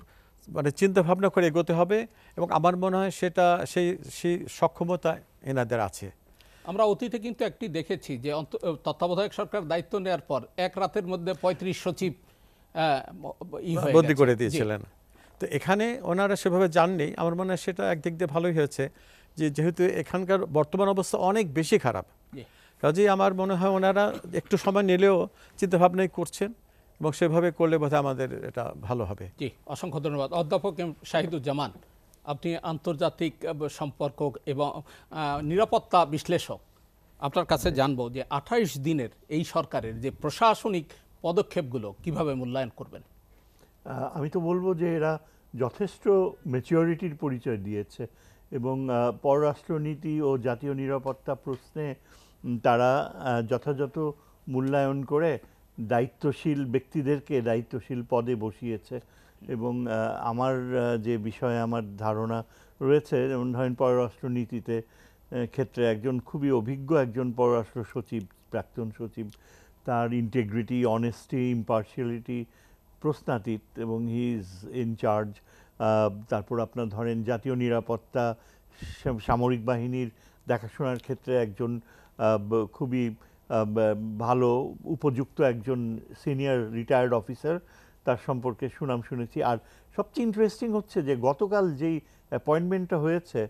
[SPEAKER 4] মানে চিন্তা ভাবনা করে এগোতে হবে, এবং আমার মনে হয় সেটা সেই সক্ষমতা এনাদের আছে।
[SPEAKER 1] আমরা অতীতে কিন্তু একটি দেখেছি যে তত্ত্বাবধায়ক সরকার দায়িত্ব নেওয়ার পর এক রাতের মধ্যে 35 সচিব
[SPEAKER 4] বদলি করে দিয়েছিলেন। তো এখানে ওনারা সেভাবে যাননি। আমার মনে হয় সেটা একদিক দিয়ে ভালোই হয়েছে, যে যেহেতু এখানকার বর্তমান অবস্থা অনেক বেশি খারাপ, কাজেই আমার মনে হয় ওনারা একটু সময় নিলেও চিন্তা ভাবনাই করছেন, এবং সেভাবে করলে বোধহয় আমাদের এটা ভালো হবে।
[SPEAKER 1] জি, অসংখ্য ধন্যবাদ। অধ্যাপক শাহিদুজ্জামান, আপনি আন্তর্জাতিক সম্পর্ক এবং নিরাপত্তা বিশ্লেষক, আপনার কাছে জানবো যে 28 দিনের এই সরকারের যে প্রশাসনিক পদক্ষেপগুলো কিভাবে মূল্যায়ন করবেন?
[SPEAKER 5] আমি তো বলবো যে এরা যথেষ্ট ম্যাচিওরিটির পরিচয় দিয়েছে, এবং পররাষ্ট্রনীতি ও জাতীয় নিরাপত্তা প্রশ্নে তারা যথাযথ মূল্যায়ন করে দায়িত্বশীল ব্যক্তিদেরকে দায়িত্বশীল পদে বসিয়েছে। এবং আমার যে বিষয়ে আমার ধারণা রয়েছে, যেমন ধরেন পররাষ্ট্রনীতিতে ক্ষেত্রে একজন খুবই অভিজ্ঞ একজন পররাষ্ট্র সচিব, প্রাক্তন সচিব, তার ইন্টিগ্রিটি, অনেস্টি, ইম্পার্শিয়ালিটি প্রশ্নাতীত, এবং হি ইজ ইন চার্জ। তারপর আপনার ধরেন জাতীয় নিরাপত্তা, সামরিক বাহিনীর দেখাশোনার ক্ষেত্রে একজন খুবই ভালো উপযুক্ত একজন সিনিয়র রিটায়ার্ড অফিসার, তার সম্পর্কে সুনাম শুনেছি। আর সবচেয়ে ইন্টারেস্টিং হচ্ছে যে গতকাল যেই অ্যাপয়েন্টমেন্টটা হয়েছে,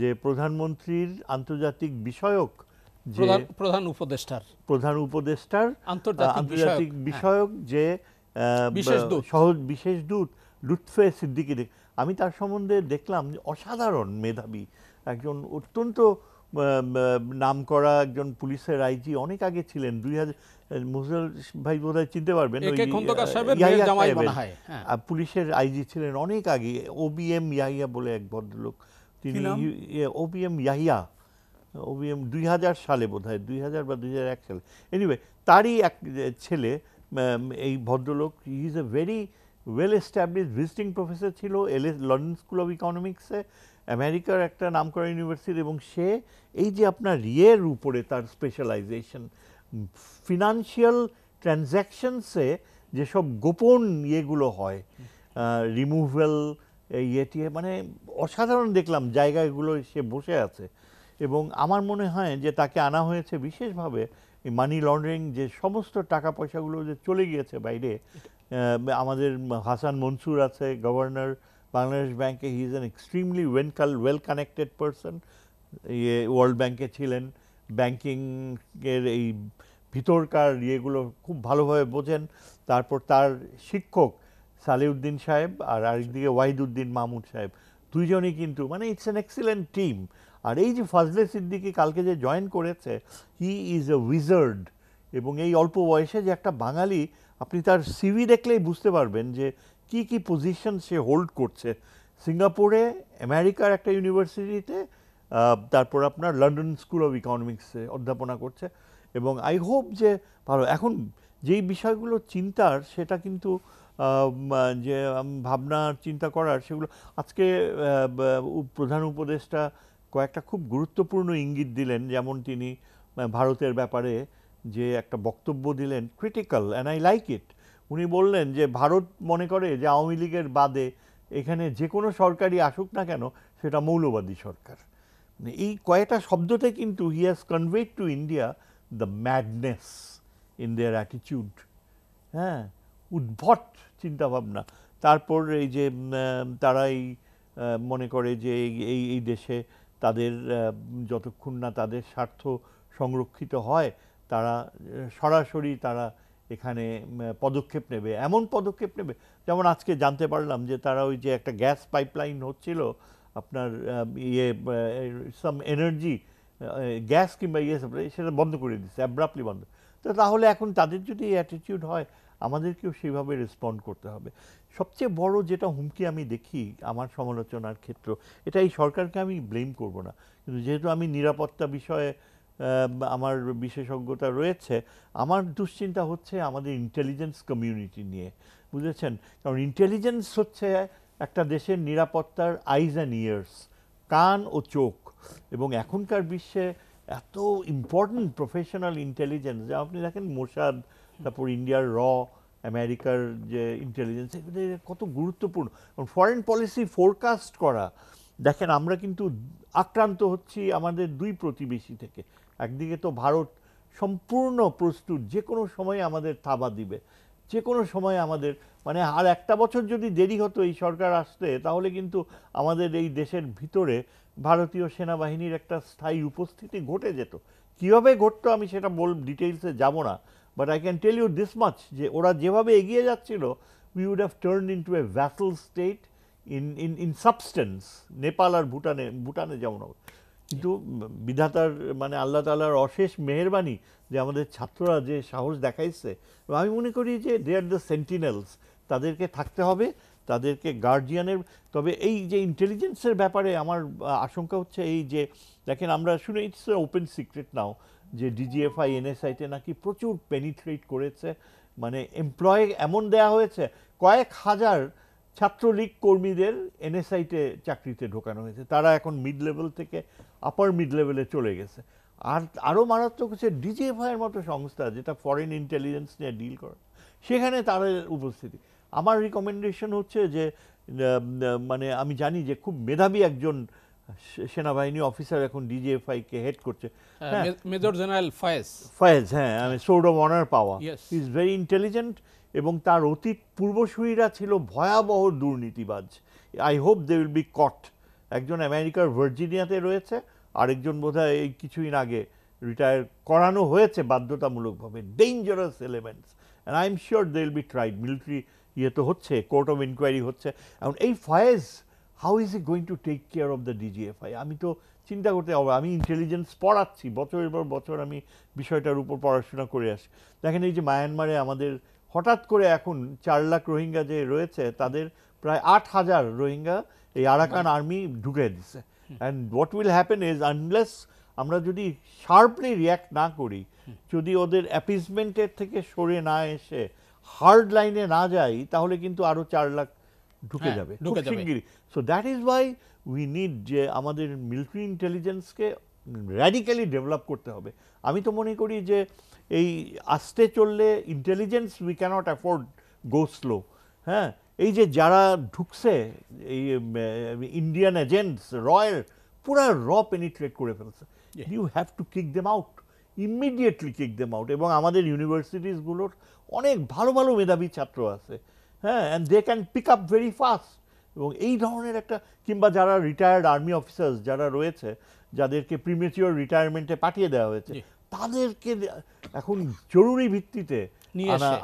[SPEAKER 5] যে প্রধানমন্ত্রীর আন্তর্জাতিক বিষয়ক, যে প্রধান উপদেষ্টার আন্তর্জাতিক বিষয়ক যে বিশেষ দূত লুৎফে সিদ্দিকী, আমি তার সম্বন্ধে দেখলাম অসাধারণ মেধাবী একজন, অত্যন্ত নামকরা একজন পুলিশের আইজি, অনেক আগে ছিলেন, 2000 মুজাল ভাই বোধহয় চিনতে পারবেন, পুলিশের আইজি ছিলেন অনেক আগে। OBM ইয়াহিয়া বলে এক ভদ্রলোক, তিনি OBM ইয়াহিয়া, OBM 2000 সালে বোধহয়, 2000 বা 2001 সালে, এনিওয়ে তারই এক ছেলে এই ভদ্রলোক। He is a very well established visiting professor ছিল লন্ডন স্কুল অফ ইকোনমিক্সে, আমেরিকার একটা নামকরা ইউনিভার্সিটি, এবং সে এই যে আপনার ইয়ের উপরে তার স্পেশালাইজেশন, ফিনান্সিয়াল ট্রানজ্যাকশনসে যেসব গোপন ইয়েগুলো হয়, রিমুভাল ইয়েটিয়ে, মানে অসাধারণ দেখলাম জায়গাগুলো সে বসে আছে। এবং আমার মনে হয় যে তাকে আনা হয়েছে বিশেষভাবে মানি লন্ডারিং, যে সমস্ত টাকা পয়সাগুলো যে চলে গিয়েছে বাইরে। আমাদের হাসান মনসুর আছে গভর্নর বাংলাদেশ ব্যাংকে, he is an extremely well connected person, world ব্যাংকে ছিলেন, ব্যাংকিংয়ের এই ভিতরকার ইয়েগুলো খুব ভালোভাবে বোঝেন। তারপর তার শিক্ষক সালেউদ্দিন সাহেব, আর আরেকদিকে ওয়াহিদুদ্দিন মাহমুদ সাহেব, দুইজনই কিন্তু মানে ইটস অ্যান এক্সিলেন্ট টিম। আর এই যে ফজলে সিদ্দিকী কালকে যে জয়েন করেছে, হি ইজ এ উইজার্ড, এবং এই অল্প বয়সে যে একটা বাঙালি, আপনি তার সিভি দেখলেই বুঝতে পারবেন যে কি কি পজিশন সে হোল্ড করছে। সিঙ্গাপুরে, আমেরিকার একটা ইউনিভার্সিটিতে, তারপর আপনার লন্ডন স্কুল অফ ইকোনমিক্সে অধ্যাপনা করছে। এবং আই হোপ যে ভালো, এখন যেই বিষয়গুলো চিন্তার, সেটা কিন্তু যে ভাবনার চিন্তা করার, সেগুলো আজকে প্রধান উপদেষ্টা কয়েকটা খুব গুরুত্বপূর্ণ ইঙ্গিত দিলেন। যেমন তিনি ভারতের ব্যাপারে যে একটা বক্তব্য দিলেন, critical, and I like it. উনি বললেন যে ভারত মনে করে যে আওয়ামী লীগের বাদে এখানে যে কোনো সরকারই আসুক না কেন সেটা মৌলবাদী সরকার। এই কয়েকটা শব্দতে কিন্তু he has conveyed to India the madness in their attitude, হ্যাঁ, উদ্ভট চিন্তাভাবনা। তারপর এই যে তারা এই মনে করে যে এই দেশে তাদের যতক্ষণ না তাদের স্বার্থ সংরক্ষিত হয় তারা সরাসরি তারা এখানে পদক্ষেপ নেবে, এমন পদক্ষেপ নেবে যেমন আজকে জানতে পারলাম যে তারা ওই যে একটা গ্যাস পাইপলাইন হচ্ছিল আপনার সাম এনার্জি গ্যাস কিংবা সেটা বন্ধ করে দিচ্ছে, অ্যাব্রাপ্টলি বন্ধ। তো তাহলে এখন তাদের যদি অ্যাটিটিউড হয় আমাদেরকেও সেইভাবে রেসপন্ড করতে হবে। সবচেয়ে বড় যেটা হুমকি আমি দেখি আমার সমালোচনার ক্ষেত্র, এটা এই সরকারকে আমি ব্লেম করব না, কিন্তু যেহেতু আমি নিরাপত্তা বিষয়ে আমার বিশেষজ্ঞতা রয়েছে, আমার দুশ্চিন্তা হচ্ছে আমাদের ইন্টেলিজেন্স কমিউনিটি নিয়ে, বুঝেছেন? কারণ ইন্টেলিজেন্স হচ্ছে একটা দেশের নিরাপত্তার আইজ অ্যান্ড ইয়ার্স, কান ও চোখ। এবং এখনকার বিশ্বে এত ইম্পর্টেন্ট প্রফেশনাল ইন্টেলিজেন্স, যা আপনি দেখেন মোসাদ, তারপর ইন্ডিয়ার আমেরিকার যে ইন্টেলিজেন্স, এগুলো কত গুরুত্বপূর্ণ। ফরেন পলিসি ফোরকাস্ট করা, দেখেন আমরা কিন্তু আক্রান্ত হচ্ছি আমাদের দুই প্রতিবেশী থেকে। একদিকে তো ভারত সম্পূর্ণ প্রস্তুত, যে কোনো সময় আমাদের থাবা দিবে, যে কোনো সময় আমাদের, মানে আর একটা বছর যদি দেরি হতো এই সরকার আসতে, তাহলে কিন্তু আমাদের এই দেশের ভিতরে ভারতীয় সেনাবাহিনীর একটা স্থায়ী উপস্থিতি ঘটে যেত। কীভাবে ঘটতো আমি সেটা ডিটেইলসে যাব না, but I can tell you this much, যে ওরা যেভাবে এগিয়ে যাচ্ছিল, we would have turned into a vassal state in substance. Nepal আর ভুটানে যেমন হবে। কিন্তু বিধাতার মানে আল্লাহ তাআলার অশেষ মেহেরবানি যে আমাদের ছাত্ররা যে সাহস দেখাইছে, আমি মনে করি যে দে আর দ্য সেন্টিনেলস, তাদেরকে থাকতে হবে, তাদেরকে গার্জিয়ানের। তবে এই যে ইন্টেলিজেন্সের ব্যাপারে আমার আশঙ্কা হচ্ছে এই যে দেখেন আমরা শুনে, ইটস ওপেন সিক্রেট নাও, যে ডিজিএফআই এনএসআইতে নাকি প্রচুর পেনিট্রেট করেছে, মানে এমপ্লয় এমন দেয়া হয়েছে, কয়েক হাজার ছাত্রলীগ কর্মীদের এনএসআইতে চাকরিতে ঢোকানো হয়েছে, তারা এখন মিড লেভেল থেকে আপার মিড লেভেলে চলে গেছে। আর আরও মারাত্মক হচ্ছে ডিজিএফআইয়ের মতো সংস্থা যেটা ফরেন ইন্টেলিজেন্স নিয়ে ডিল করে, সেখানে তাদের উপস্থিতি। আমার রিকমেন্ডেশন হচ্ছে যে মানে আমি জানি যে খুব মেধাবী একজন সেনাবাহিনী অফিসার এখন ডিজিএফআইকে হেড করছে,
[SPEAKER 1] মেজর জেনারেল
[SPEAKER 5] ফয়েজ, হ্যাঁ, আমি সোর্ড অফ অনার পাওয়া,
[SPEAKER 1] Yes.
[SPEAKER 5] He is very intelligent, এবং তার অতীত পূর্বসূরীরা ছিল ভয়াবহ দুর্নীতিবাজ। I hope they will be caught. একজন আমেরিকার ভার্জিনিয়াতে রয়েছে, আরেকজন বোধহয় এই কিছুদিন আগে রিটায়ার করানো হয়েছে বাধ্যতামূলকভাবে। Dangerous elements, and I am sure they will be tried. Military ইয়ে তো হচ্ছে, কোর্ট অফ ইনকোয়ারি হচ্ছে। এখন এই Faiz, how is he going to take care of the DGFI? আমি তো চিন্তা করতে হবে। আমি ইন্টেলিজেন্স পড়াচ্ছি, বছরের পর বছর আমি বিষয়টার উপর পড়াশোনা করে আসি। দেখেন এই যে মায়ানমারে আমাদের হঠাৎ করে এখন 4 লাখ রোহিঙ্গা যে রয়েছে, তাদের প্রায় 8,000 রোহিঙ্গা এই আরাকান আর্মি ঢুকে দিচ্ছে। And what will happen is, unless আমরা যদি শার্পলি রিয়্যাক্ট না করি, যদি ওদের অ্যাপিসমেন্টের থেকে সরে না এসে হার্ড লাইনে না যাই, তাহলে কিন্তু আরও 4 লাখ ঢুকে যাবে খুব শিগগিরই। So that is why we need যে আমাদের মিলিটারি ইন্টেলিজেন্সকে র্যাডিক্যালি ডেভেলপ করতে হবে। আমি তো মনে করি যে এই আস্তে চললে intelligence we can't afford go slow. হ্যাঁ, এই যে যারা ঢুকছে এই ইন্ডিয়ান এজেন্টস, রয়ের পুরা পেনিট্রেট করে ফেলছে, you have to kick them out, immediately kick them out. এবং আমাদের ইউনিভার্সিটিসগুলোর অনেক ভালো ভালো মেধাবী ছাত্র আছে, হ্যাঁ, and they can pick up very fast. এবং এই ধরনের একটা, কিংবা যারা রিটায়ার্ড আর্মি অফিসার্স যারা রয়েছে, যাদেরকে প্রিমেচিওর রিটায়ারমেন্টে পাঠিয়ে দেওয়া হয়েছে, তাদেরকে এখন জরুরি ভিত্তিতে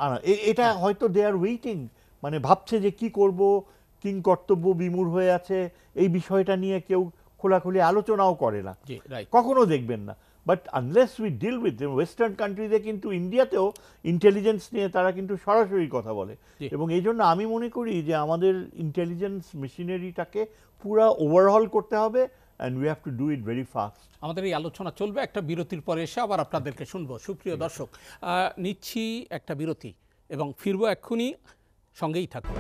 [SPEAKER 5] আনা। এটা হয়তো দে আর ওয়েটিং, মানে ভাবছে যে কি করব, কিং কর্তব্য বিমূঢ় হয়ে আছে, এই বিষয়টা নিয়ে কেউ খোলাখুলি আলোচনাও করে না, কখনো দেখবেন না। But unless we deal with western কান্ট্রিতে, কিন্তু ইন্ডিয়াতেও ইন্টেলিজেন্স নিয়ে তারা কিন্তু সরাসরি কথা বলে। এবং এই জন্য আমি মনে করি যে আমাদের ইন্টেলিজেন্স মেশিনারিটাকে পুরা ওভারহল করতে হবে, and we have to do it very fast.
[SPEAKER 1] আমাদের এই আলোচনা চলবে, একটা বিরতির পরে এসে আবার আপনাদেরকে শুনবো। সুপ্রিয় দর্শক, নিচ্ছি একটা বিরতি এবং ফিরবো এক্ষুনি, সঙ্গেই থাকুন।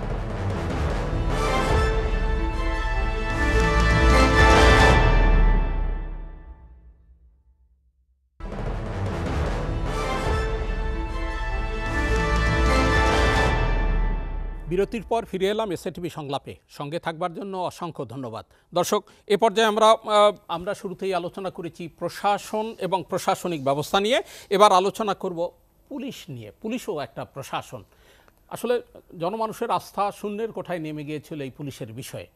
[SPEAKER 1] বিরতির পর ফিরে এলাম এসএটিভি সংলাপে। সঙ্গে থাকবার জন্য অসংখ্য ধন্যবাদ। দর্শক, এ পর্যায়ে আমরা শুরুতেই আলোচনা করেছি প্রশাসন এবং প্রশাসনিক ব্যবস্থা নিয়ে। এবার আলোচনা করব পুলিশ নিয়ে। পুলিশও একটা প্রশাসন। আসলে জনমানুষের আস্থা শূন্যের কোঠায় নেমে গিয়েছিল এই পুলিশের বিষয়ে।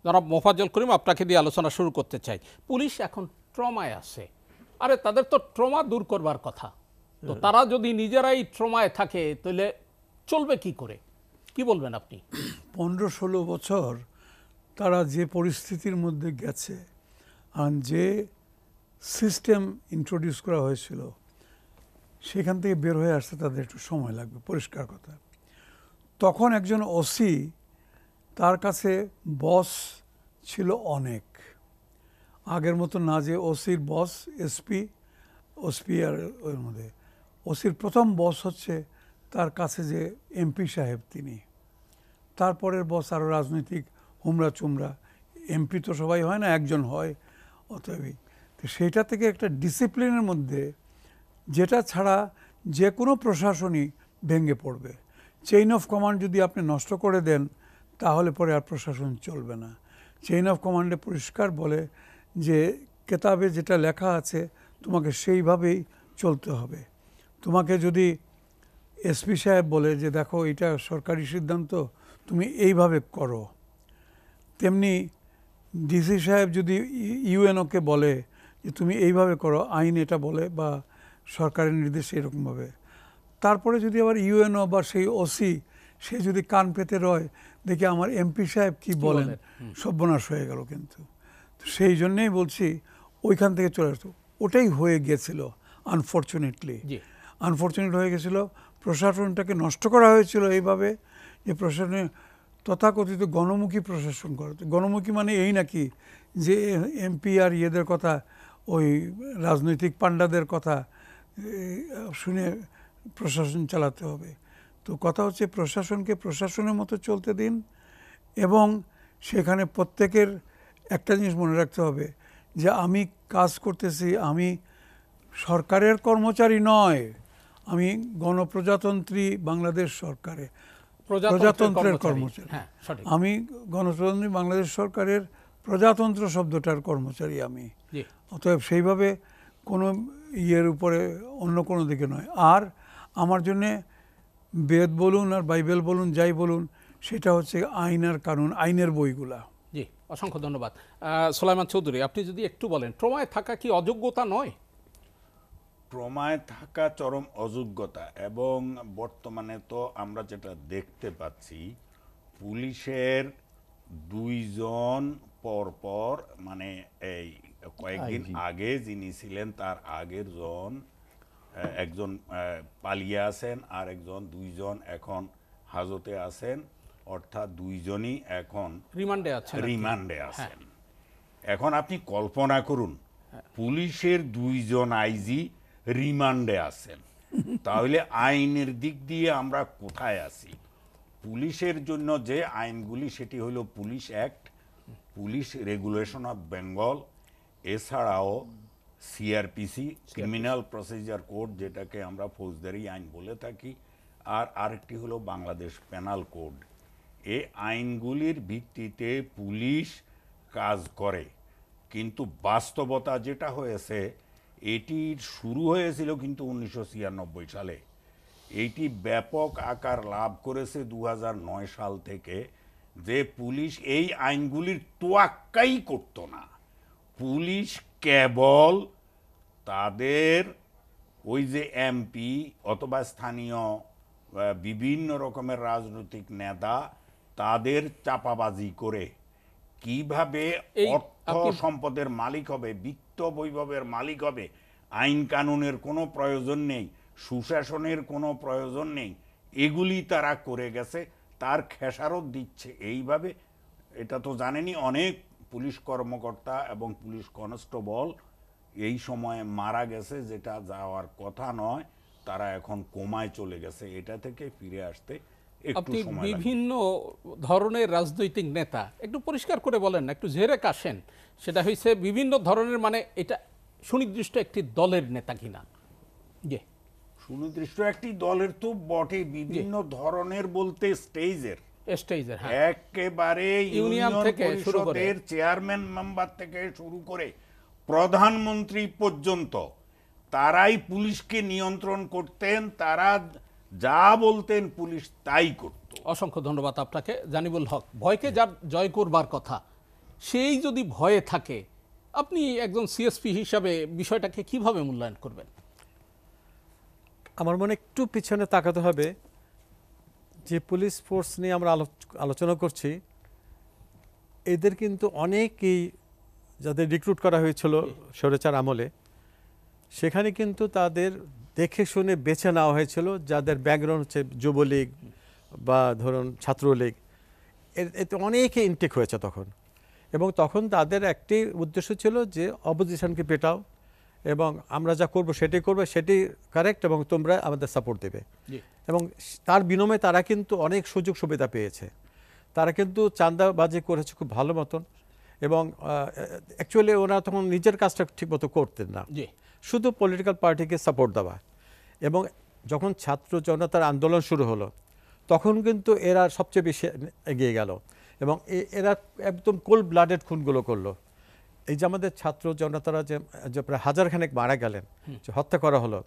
[SPEAKER 1] জনাব মোফাজ্জল করিম, আপনাকে দিয়ে আলোচনা শুরু করতে চাই। পুলিশ এখন ট্রমায় আছে, আরে তাদের তো ট্রমা দূর করবার কথা, তো তারা যদি নিজেরাই ট্রমায় থাকে তাহলে চলবে কি করে, কি বলবেন আপনি?
[SPEAKER 2] 15-16 বছর তারা যে পরিস্থিতির মধ্যে গেছে আর যে সিস্টেম ইন্ট্রোডিউস করা হয়েছিল সেখান থেকে বের হয়ে আসতে তাদের একটু সময় লাগবে, পরিষ্কার কথা। তখন একজন ওসি, তার কাছে বস ছিল অনেক, আগের মতো না যে ওসির বস ওসপি আর ওর মধ্যে ওসির প্রথম বস হচ্ছে তার কাছে যে এমপি সাহেব, তিনি তারপরের বস আরও রাজনৈতিক হুমরা চুমরা, এমপি তো সবাই হয় না, একজন হয়, অতএবই তো সেইটা থেকে একটা ডিসিপ্লিনের মধ্যে, যেটা ছাড়া যে কোনো প্রশাসনই ভেঙে পড়বে। চেইন অফ কমান্ড যদি আপনি নষ্ট করে দেন তাহলে পরে আর প্রশাসন চলবে না। চেইন অফ কমান্ডে পরিষ্কার বলে যে কেতাবে যেটা লেখা আছে তোমাকে সেইভাবেই চলতে হবে। তোমাকে যদি এসপি সাহেব বলে যে দেখো এটা সরকারি সিদ্ধান্ত, তুমি এইভাবে করো, তেমনি ডিসি সাহেব যদি ইউএনওকে বলে যে তুমি এইভাবে করো, আইন এটা বলে বা সরকারের নির্দেশে এরকমভাবে, তারপরে যদি আবার ইউএনও বা সেই ওসি সে যদি কান পেতে রয়, দেখি আমার এমপি সাহেব কি বলেন, সর্বনাশ হয়ে গেল। কিন্তু সেই জন্যেই বলছি ওইখান থেকে চলে আসতো, ওটাই হয়ে গেছিল আনফর্চুনেটলি। আনফর্চুনেট হয়ে গেছিল, প্রশাসনটাকে নষ্ট করা হয়েছিল এইভাবে যে প্রশাসনে তথাকথিত গণমুখী প্রশাসন করা। গণমুখী মানে এই নাকি যে এমপি আর ইয়েদের কথা, ওই রাজনৈতিক পান্ডাদের কথা শুনে প্রশাসন চালাতে হবে। তো কথা হচ্ছে প্রশাসনকে প্রশাসনের মতো চলতে দিন, এবং সেখানে প্রত্যেকের একটা জিনিস মনে রাখতে হবে যে আমি কাজ করতেছি, আমি সরকারের কর্মচারী নয়, আমি গণপ্রজাতন্ত্রী বাংলাদেশ সরকারে প্রজাতন্ত্রের কর্মচারী। আমি গণপ্রজাতন্ত্রী বাংলাদেশ সরকারের প্রজাতন্ত্র শব্দটার কর্মচারী আমি। অতএব সেইভাবে কোনো ইয়ের উপরে অন্য কোনো দিকে নয়। আর আমার জন্যে বেদ বলুন আর বাইবেল বলুন, যাই বলুন, সেটা হচ্ছে আইন আর কানুন, আইনের বইগুলা।
[SPEAKER 1] জি, অসংখ্য ধন্যবাদ। সোলাইমান চৌধুরী, আপনি যদি একটু বলেন, ট্রমায় থাকা কি অযোগ্যতা নয়?
[SPEAKER 3] ট্রমায় থাকা চরম অযোগ্যতা, এবং বর্তমানে তো আমরা যেটা দেখতে পাচ্ছি, পুলিশের 2 জন পরপর, মানে এই কয়েকদিন আগে যিনি ছিলেন তার আগের জন, একজন পালিয়ে আছেন আর একজন, 2 জন এখন হাজতে আছেন, অর্থাৎ 2 জনই এখন রিমান্ডে আছেন। এখন আপনি কল্পনা করুন, পুলিশের 2 জন আইজি রিমান্ডে আছেন, তাহলে আইনের দিক দিয়ে আমরা কোথায় আছি? পুলিশের জন্য যে আইনগুলি, সেটি হলো police act, police regulation of Bengal, এছাড়াও সিআরপিসি, ক্রিমিনাল প্রসিজার কোড, যেটাকে আমরা ফৌজদারি আইন বলে থাকি, আর আরেকটি হলো বাংলাদেশ পেনাল কোড। এই আইনগুলির ভিত্তিতে পুলিশ কাজ করে, কিন্তু বাস্তবতা যেটা হয়েছে, এটির শুরু হয়েছিল কিন্তু 1996 সালে, এইটি ব্যাপক আকার লাভ করেছে 2009 সাল থেকে, যে পুলিশ এই আইনগুলির তোয়াক্কাই করত না। পুলিশ কেবল তাদের ওই যে এমপি অথবা স্থানীয় বিভিন্ন রকমের রাজনৈতিক নেতা, তাদের চাপাবাজি করে কিভাবে অর্থ সম্পদের মালিক হবে, বিত্ত বৈভবের মালিক হবে, আইন কানুনের কোনো প্রয়োজন নেই, সুশাসনের কোনো প্রয়োজন নেই, এগুলি তারা করে গেছে, তার খেসারত দিচ্ছে এইভাবে। এটা তো জানেনই, অনেক পুলিশ কর্মকর্তা এবং পুলিশ কনস্টেবল এই সময়ে মারা গেছে, যেটা যাওয়ার কথা নয়, তারা এখন কোমায় চলে গেছে। এটা থেকে ফিরে আসতে একটু সময় লাগবে।
[SPEAKER 1] বিভিন্ন ধরনের রাজনৈতিক নেতা, একটু পরিষ্কার করে বলেন না, একটু ঝেড়ে কাশেন, সেটা হয়েছে বিভিন্ন ধরনের, মানে এটা সুনির্দিষ্ট একটি দলের নেতা কিনা? জি,
[SPEAKER 3] সুনির্দিষ্ট একটি দলের তো বটে, বিভিন্ন ধরনের বলতে স্টেজের, একেবারে ইউনিয়ন থেকে শুরু করে চেয়ারম্যান মেম্বার থেকে শুরু করে প্রধানমন্ত্রী পর্যন্ত, তারাই পুলিশকে নিয়ন্ত্রণ করতেন, তারা যা বলতেন পুলিশ তাই করত।
[SPEAKER 1] অসংখ্য ধন্যবাদ আপনাকে। জানিবুল হক, ভয়কে যার জয় করবার কথা, সেই যদি ভয়ে থাকে, আপনি একজন সিএসপি হিসাবে বিষয়টাকে কিভাবে মূল্যায়ন করবেন?
[SPEAKER 4] আমার মনে একটু পিছনে তাকাতে হবে। যে পুলিশ ফোর্স নিয়ে আমরা আলোচনা করছি, এদের কিন্তু অনেকেই যাদের রিক্রুট করা হয়েছিল স্বৈরাচার আমলে, সেখানে কিন্তু তাদের দেখে শুনে বেছে নেওয়া হয়েছিল যাদের ব্যাকগ্রাউন্ড হচ্ছে যুবলীগ বা ধরুন ছাত্রলীগ, এতে অনেকে ইনটেক হয়েছে তখন। এবং তখন তাদের একটি উদ্দেশ্য ছিল যে অপোজিশনকে পেটাও এবং আমরা যা করব সেটাই করবে, সেটাই কারেক্ট এবং তোমরা আমাদের সাপোর্ট দেবে। এবং তার বিনিময়ে তারা কিন্তু অনেক সুযোগ সুবিধা পেয়েছে। তারা কিন্তু চাঁদাবাজি করেছে খুব ভালো মতন, এবং অ্যাকচুয়ালি ওরা তখন নিজের কাজটা ঠিকমতো করতেন না, শুধু পলিটিক্যাল পার্টিকে সাপোর্ট দেওয়া। এবং যখন ছাত্র জনতার আন্দোলন শুরু হলো, তখন কিন্তু এরা সবচেয়ে বেশি এগিয়ে গেল এবং এরা একদম কোল্ড ব্লাডেড খুনগুলো করলো। এই যে আমাদের ছাত্র জনতারা যে প্রায় হাজারখানেক মারা গেলেন, যে হত্যা করা হলো,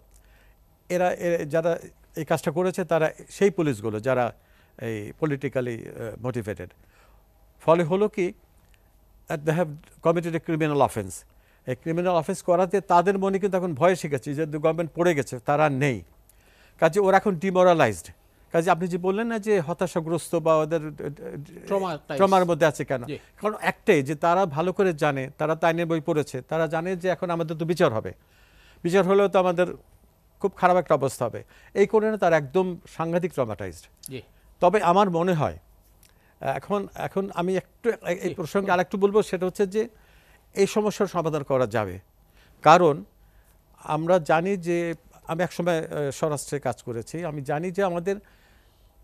[SPEAKER 4] এরা যারা এই কাজটা করেছে তারা সেই পুলিশগুলো যারা এই পলিটিক্যালি মোটিভেটেড। ফলে হলো কি, they have committed a criminal offence. এই ক্রিমিনাল অফেন্স করাতে তাদের মনে কিন্তু এখন ভয় শিখেছে যে গভর্নমেন্ট পড়ে গেছে, তারা নেই, কাজে ওরা এখন ডিমোরালাইজড। কাজে আপনি যে বললেন না যে হতাশাগ্রস্ত বা ওদের ট্রমার মধ্যে আছে কেন, কারণ একটাই যে তারা ভালো করে জানে, তারা তো আইনের বই পড়েছে, তারা জানে যে এখন আমাদের তো বিচার হবে, বিচার হলেও তো আমাদের খুব খারাপ একটা অবস্থা হবে। এই কারণে তারা একদম সাংঘাতিক ট্রমাটাইজড। তবে আমার মনে হয় এখন আমি একটু এই প্রসঙ্গে আরেকটু বলবো, সেটা হচ্ছে যে এই সমস্যার সমাধান করা যাবে। কারণ আমরা জানি যে, আমি একসময় স্বরাষ্ট্রে কাজ করেছি, আমি জানি যে আমাদের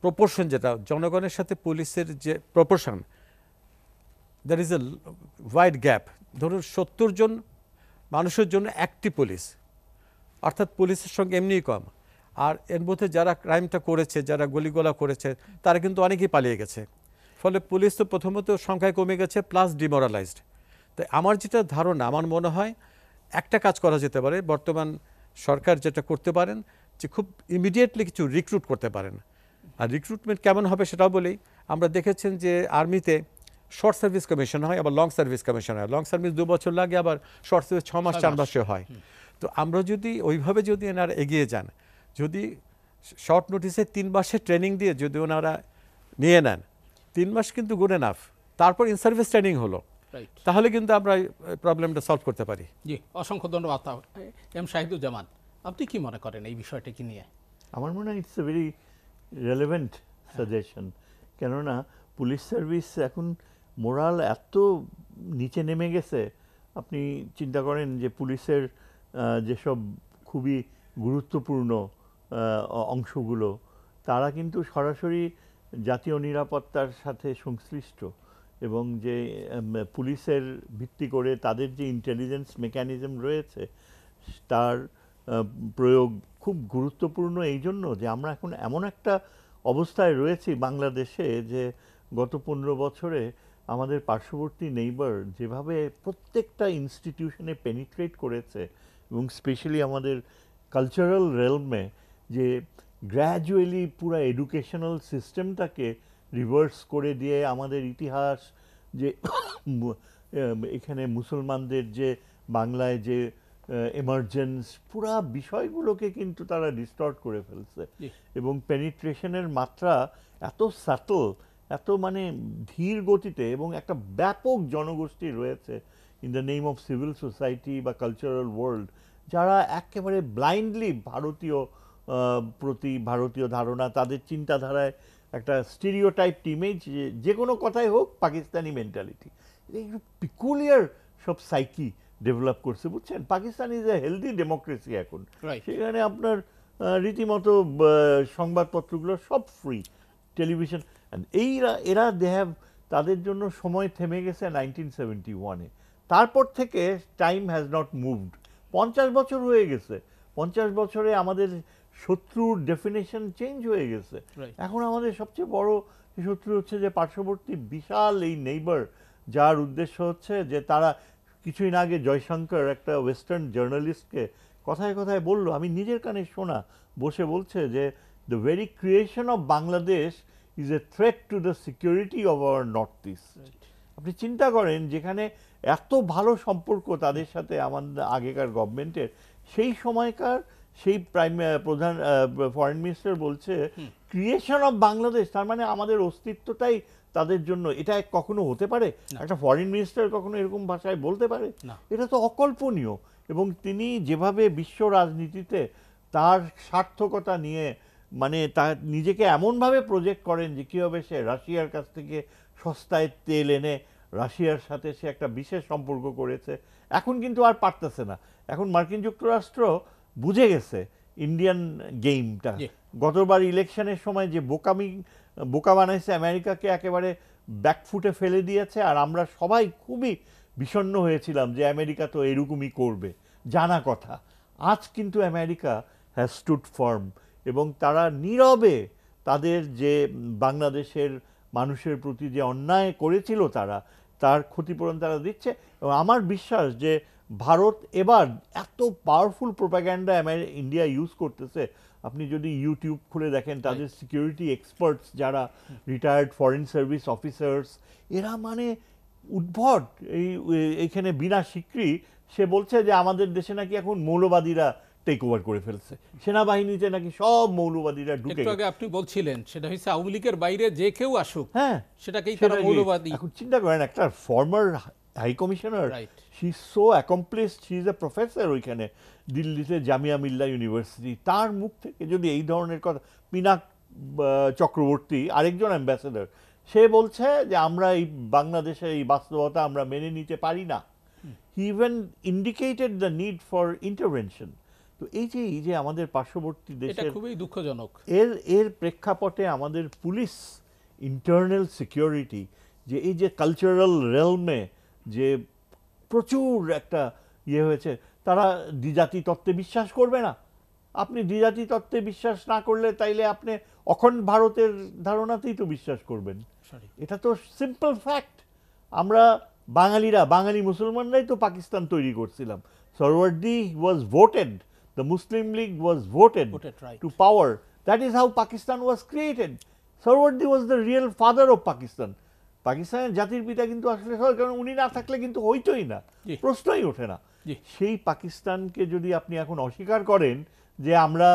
[SPEAKER 4] প্রপোর্শন যেটা জনগণের সাথে পুলিশের যে proportion, there is a wide gap. ধরুন 70 জন মানুষের জন্য একটি পুলিশ, অর্থাৎ পুলিশের সঙ্গে এমনিই কম। আর এর মধ্যে যারা ক্রাইমটা করেছে, যারা গলিগোলা করেছে, তারা কিন্তু অনেকেই পালিয়ে গেছে। ফলে পুলিশ তো প্রথমত সংখ্যায় কমে গেছে, প্লাস ডিমোরালাইজড। তাই আমার যেটা ধারণা, আমার মনে হয় একটা কাজ করা যেতে পারে, বর্তমান সরকার যেটা করতে পারেন যে খুব ইমিডিয়েটলি কিছু রিক্রুট করতে পারেন। আর রিক্রুটমেন্ট কেমন হবে সেটাও বলি। আমরা দেখেছেন যে আর্মিতে শর্ট সার্ভিস কমিশন হয়, আবার লং সার্ভিস কমিশন হয়। লং সার্ভিস 2 বছর লাগে, আবার শর্ট সার্ভিস 6 মাস 4 মাসে হয়। তো আমরা যদি ওইভাবে যদি এনারা এগিয়ে যান, যদি শর্ট নোটিসে 3 মাসের ট্রেনিং দিয়ে যদি ওনারা নিয়ে নেন, 3 মাস কিন্তু গুড এনাফ, তারপর ইন সার্ভিস ট্রেনিং হলো, তাহলে কিন্তু আমরা প্রবলেমটা সলভ করতে পারি।
[SPEAKER 1] জি, অসংখ্য ধন্যবাদ। এম শাহিদুজ্জামান, আপনি কি মনে করেন এই বিষয়টাকে নিয়ে?
[SPEAKER 5] আমার মনে হয় it's a very relevant suggestion. কেননা পুলিশ সার্ভিস এখন মোরাল এত নিচে নেমে গেছে। আপনি চিন্তা করেন যে পুলিশের যেসব খুবই গুরুত্বপূর্ণ অংশগুলো, তারা কিন্তু সরাসরি জাতীয় নিরাপত্তার সাথে সংশ্লিষ্ট, এবং যে পুলিশের ভিত্তি করে তাদের যে ইন্টেলিজেন্স মেকানিজম রয়েছে, তার প্রয়োগ খুব গুরুত্বপূর্ণ এই জন্য যে আমরা এখন এমন একটা অবস্থায় রয়েছি বাংলাদেশে যে গত 15 বছরে আমাদের পার্শ্ববর্তী নেইবার যেভাবে প্রত্যেকটা ইনস্টিটিউশনে পেনিট্রেট করেছে, এবং স্পেশালি আমাদের কালচারাল রেলমে যে গ্র্যাজুয়ালি পুরো এডুকেশনাল সিস্টেমটাকে রিভার্স করে দিয়ে আমাদের ইতিহাস, যে এখানে মুসলমানদের যে বাংলায় যে এমার্জেন্স, পুরা বিষয়গুলোকে কিন্তু তারা ডিস্টর্ট করে ফেলছে। এবং পেনিট্রেশনের মাত্রা এত সাটল, এত মানে ধীর গতিতে, এবং একটা ব্যাপক জনগোষ্ঠী রয়েছে in the name of civil society বা কালচারাল ওয়ার্ল্ড, যারা একেবারে ব্লাইন্ডলি ভারতীয় ধারণা, তাদের চিন্তাধারায় একটা স্টিরিওটাইপড ইমেজ, যে কোনো কথাই হোক পাকিস্তানি মেন্টালিটি, পিকুলিয়ার সব সাইকি ডেভেলপ করছে, বুঝছেন। Pakistan is a healthy democracy এখন, সেখানে আপনার রীতিমতো সংবাদপত্রগুলো সব ফ্রি, টেলিভিশন। এরা দে হ্যাভ, তাদের জন্য সময় থেমে গেছে 1971-এ। তারপর থেকে টাইম হ্যাজ নট মুভড। 50 বছর হয়ে গেছে। 50 বছরে আমাদের শত্রুর ডেফিনেশন চেঞ্জ হয়ে গেছে। এখন আমাদের সবচেয়ে বড় শত্রু হচ্ছে যে পার্শ্ববর্তী বিশাল এই নেইবার, যার উদ্দেশ্য হচ্ছে যে তারা কিছুদিন আগে জয়শঙ্কর একটা ওয়েস্টার্ন জার্নালিস্টকে কথায় কথায় বললো, আমি নিজের কানে শোনা, বসে বলছে যে the very creation of Bangladesh is a threat to the security of our north east. আপনি চিন্তা করেন যেখানে এত ভালো সম্পর্ক তাদের সাথে আমাদের আগেকার গভর্নমেন্টের, সেই সময়কার সেই প্রধান ফরেন মিনিস্টার বলছে ক্রিয়েশন অফ বাংলাদেশ, তার মানে আমাদের অস্তিত্বটাই তাদের জন্য। এটা কখনো হতে পারে? একটা ফরেন মিনিস্টার কখনো এরকম ভাষায় বলতে পারে? এটা তো অকল্পনীয়। এবং তিনি যেভাবে বিশ্ব রাজনীতিতে তার সার্থকতা নিয়ে মানে তার নিজেকে এমনভাবে প্রজেক্ট করেন যে কীভাবে সে রাশিয়ার কাছ থেকে সস্তায় তেল এনে রাশিয়ার সাথে সে একটা বিশেষ সম্পর্ক করেছে, এখন কিন্তু আর পারতেছে না। এখন মার্কিন যুক্তরাষ্ট্র বুঝে গেছে ইন্ডিয়ান গেমটা। গতবার ইলেকশনের সময় যে বোকা বানাইছে আমেরিকাকে, একেবারে ব্যাকফুটে ফেলে দিয়েছে। আর আমরা সবাই খুবই বিষণ্ণ হয়েছিলাম যে আমেরিকা তো এরকমই করবে, জানা কথা। আজ কিন্তু আমেরিকা হ্যাজ স্টুড ফার্ম এবং তারা নীরবে তাদের যে বাংলাদেশের মানুষের প্রতি যে অন্যায় করেছিল তার ক্ষতিপূরণ তারা দিচ্ছে। এবং আমার বিশ্বাস যে ভারত এবার এত পাওয়ারফুল প্রোপাগ্যান্ডা ইন্ডিয়া ইউজ করতেছে। আপনি যদি ইউটিউব খুলে দেখেন, তাদের সিকিউরিটি এক্সপার্টস যারা রিটায়ার্ড ফরেন সার্ভিস অফিসার্স, এরা মানে উদ্ভট। এইখানে বিনা স্বীকৃতি সে বলছে যে আমাদের দেশে নাকি এখন মৌলবাদীরা টেক ওভার করে ফেলছে, সেনাবাহিনীতে নাকি সব মৌলবাদীরা ঢুকে গেছে।
[SPEAKER 1] আপনি বলছিলেন সেটা হচ্ছে আওয়ামী লীগের বাইরে যে কেউ আসুক,
[SPEAKER 5] হ্যাঁ,
[SPEAKER 1] সেটাকেই তারা মৌলবাদী।
[SPEAKER 5] এখন চিন্তা করেন একটা former high commissioner, she is so accomplished, she is a professor ওইখানে দিল্লিতে জামিয়া মিল্লা ইউনিভার্সিটি, তার মুখ থেকে যদি এই ধরনের কথা। পিনাক চক্রবর্তী আরেকজন অ্যাম্বাসেডর, সে বলছে যে আমরা এই বাংলাদেশের এই বাস্তবতা আমরা মেনে নিতে পারি না। হি even indicated the need for intervention. তো এই যে আমাদের পার্শ্ববর্তী দেশের
[SPEAKER 1] খুবই দুঃখজনক,
[SPEAKER 5] এর প্রেক্ষাপটে আমাদের পুলিশ ইন্টারনাল সিকিউরিটি যে এই যে কালচারাল রেলমে যে প্রচুর একটা হয়েছে, তারা দ্বিজাতি তত্ত্বে বিশ্বাস করবে না। আপনি দ্বিজাতি তত্ত্বে বিশ্বাস না করলে তাইলে আপনি অখণ্ড ভারতের ধারণাতেই তো বিশ্বাস করবেন। এটা তো সিম্পল ফ্যাক্ট। আমরা বাঙালি মুসলমানরাই তো পাকিস্তান তৈরি করছিলাম। সরওয়ার্দী ওয়াজ voted, the Muslim League was voted to power. That is how Pakistan was created. Sarwardi was the real father of Pakistan. পাকিস্তানের জাতির পিতা কিন্তু আসলে, কারণ উনি না থাকলে কিন্তু হইতোই না, প্রশ্নই ওঠে না। সেই পাকিস্তানকে যদি আপনি এখন অস্বীকার করেন যে আমরা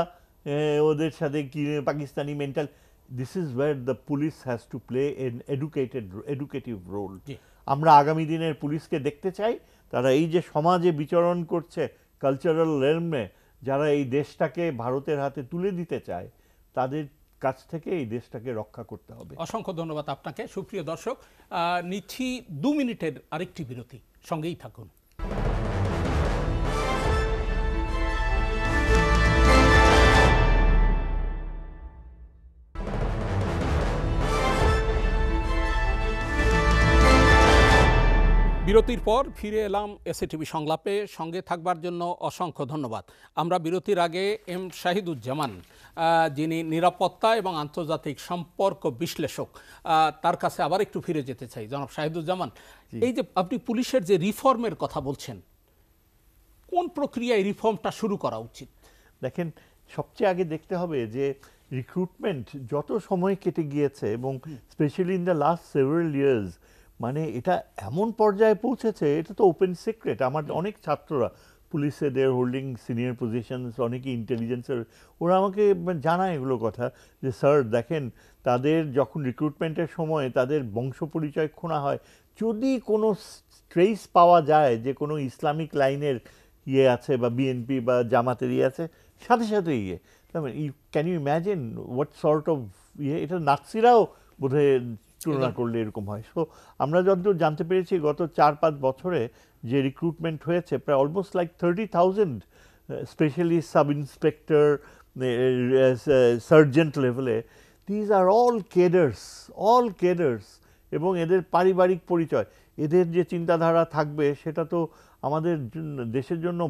[SPEAKER 5] ওদের সাথে কি Pakistani mental, this is where the police has to play an educative role. আমরা আগামী দিনের পুলিশকে দেখতে চাই তারা এই যে সমাজে বিচরণ করছে কালচারাল রেলমে, যারা এই দেশটাকে ভারতের হাতে তুলে দিতে চায়, তাদের কাছ থেকে এই দেশটাকে রক্ষা করতে হবে।
[SPEAKER 1] অসংখ্য ধন্যবাদ আপনাকে। সুপ্রিয় দর্শক, নিচ্ছি 2 মিনিটের আরেকটি বিরতি, সঙ্গেই থাকুন। বিরতির পর ফিরে এলাম এসএটিভি সংলাপে। সঙ্গে থাকবার জন্য অসংখ্য ধন্যবাদ। আমরা বিরতির আগে এম শাহিদুজ্জামান, যিনি নিরাপত্তা এবং আন্তর্জাতিক সম্পর্ক বিশ্লেষক, তার কাছে আবার একটু ফিরে যেতে চাই। জনাব শাহিদুজ্জামান, এই যে আপনি পুলিশের যে রিফর্মের কথা বলছেন, কোন প্রক্রিয়ায় রিফর্মটা শুরু করা উচিত?
[SPEAKER 5] দেখেন, সবচেয়ে আগে দেখতে হবে যে রিক্রুটমেন্ট যত সময় কেটে গিয়েছে এবং specially in the last several years, মানে এটা এমন পর্যায়ে পৌঁছেছে, এটা তো ওপেন সিক্রেট। আমার অনেক ছাত্ররা পুলিশে দেয়ার হোল্ডিং সিনিয়র পজিশনস, অনেকে ইন্টেলিজেন্সের, ওরা আমাকে জানায় এগুলো কথা যে স্যার দেখেন, তাদের যখন রিক্রুটমেন্টের সময় তাদের বংশ পরিচয় খোনা হয়, যদি কোনো ট্রেস পাওয়া যায় যে কোনো ইসলামিক লাইনের আছে বা বিএনপি বা জামাতের আছে, সাথে সাথে can you imagine what sort of এটা নাৎসিরাও বোধহয় তুলনা করলে এরকম হয়। সো আমরা যতদূর জানতে পেরেছি গত 4-5 বছরে যে রিক্রুটমেন্ট হয়েছে, প্রায় almost like 30,000 specially sub inspector, sergeant লেভেলে, দিজ আর অল কেডার্স এবং এদের পারিবারিক পরিচয়, এদের যে চিন্তাধারা থাকবে সেটা তো আমাদের দেশের জন্য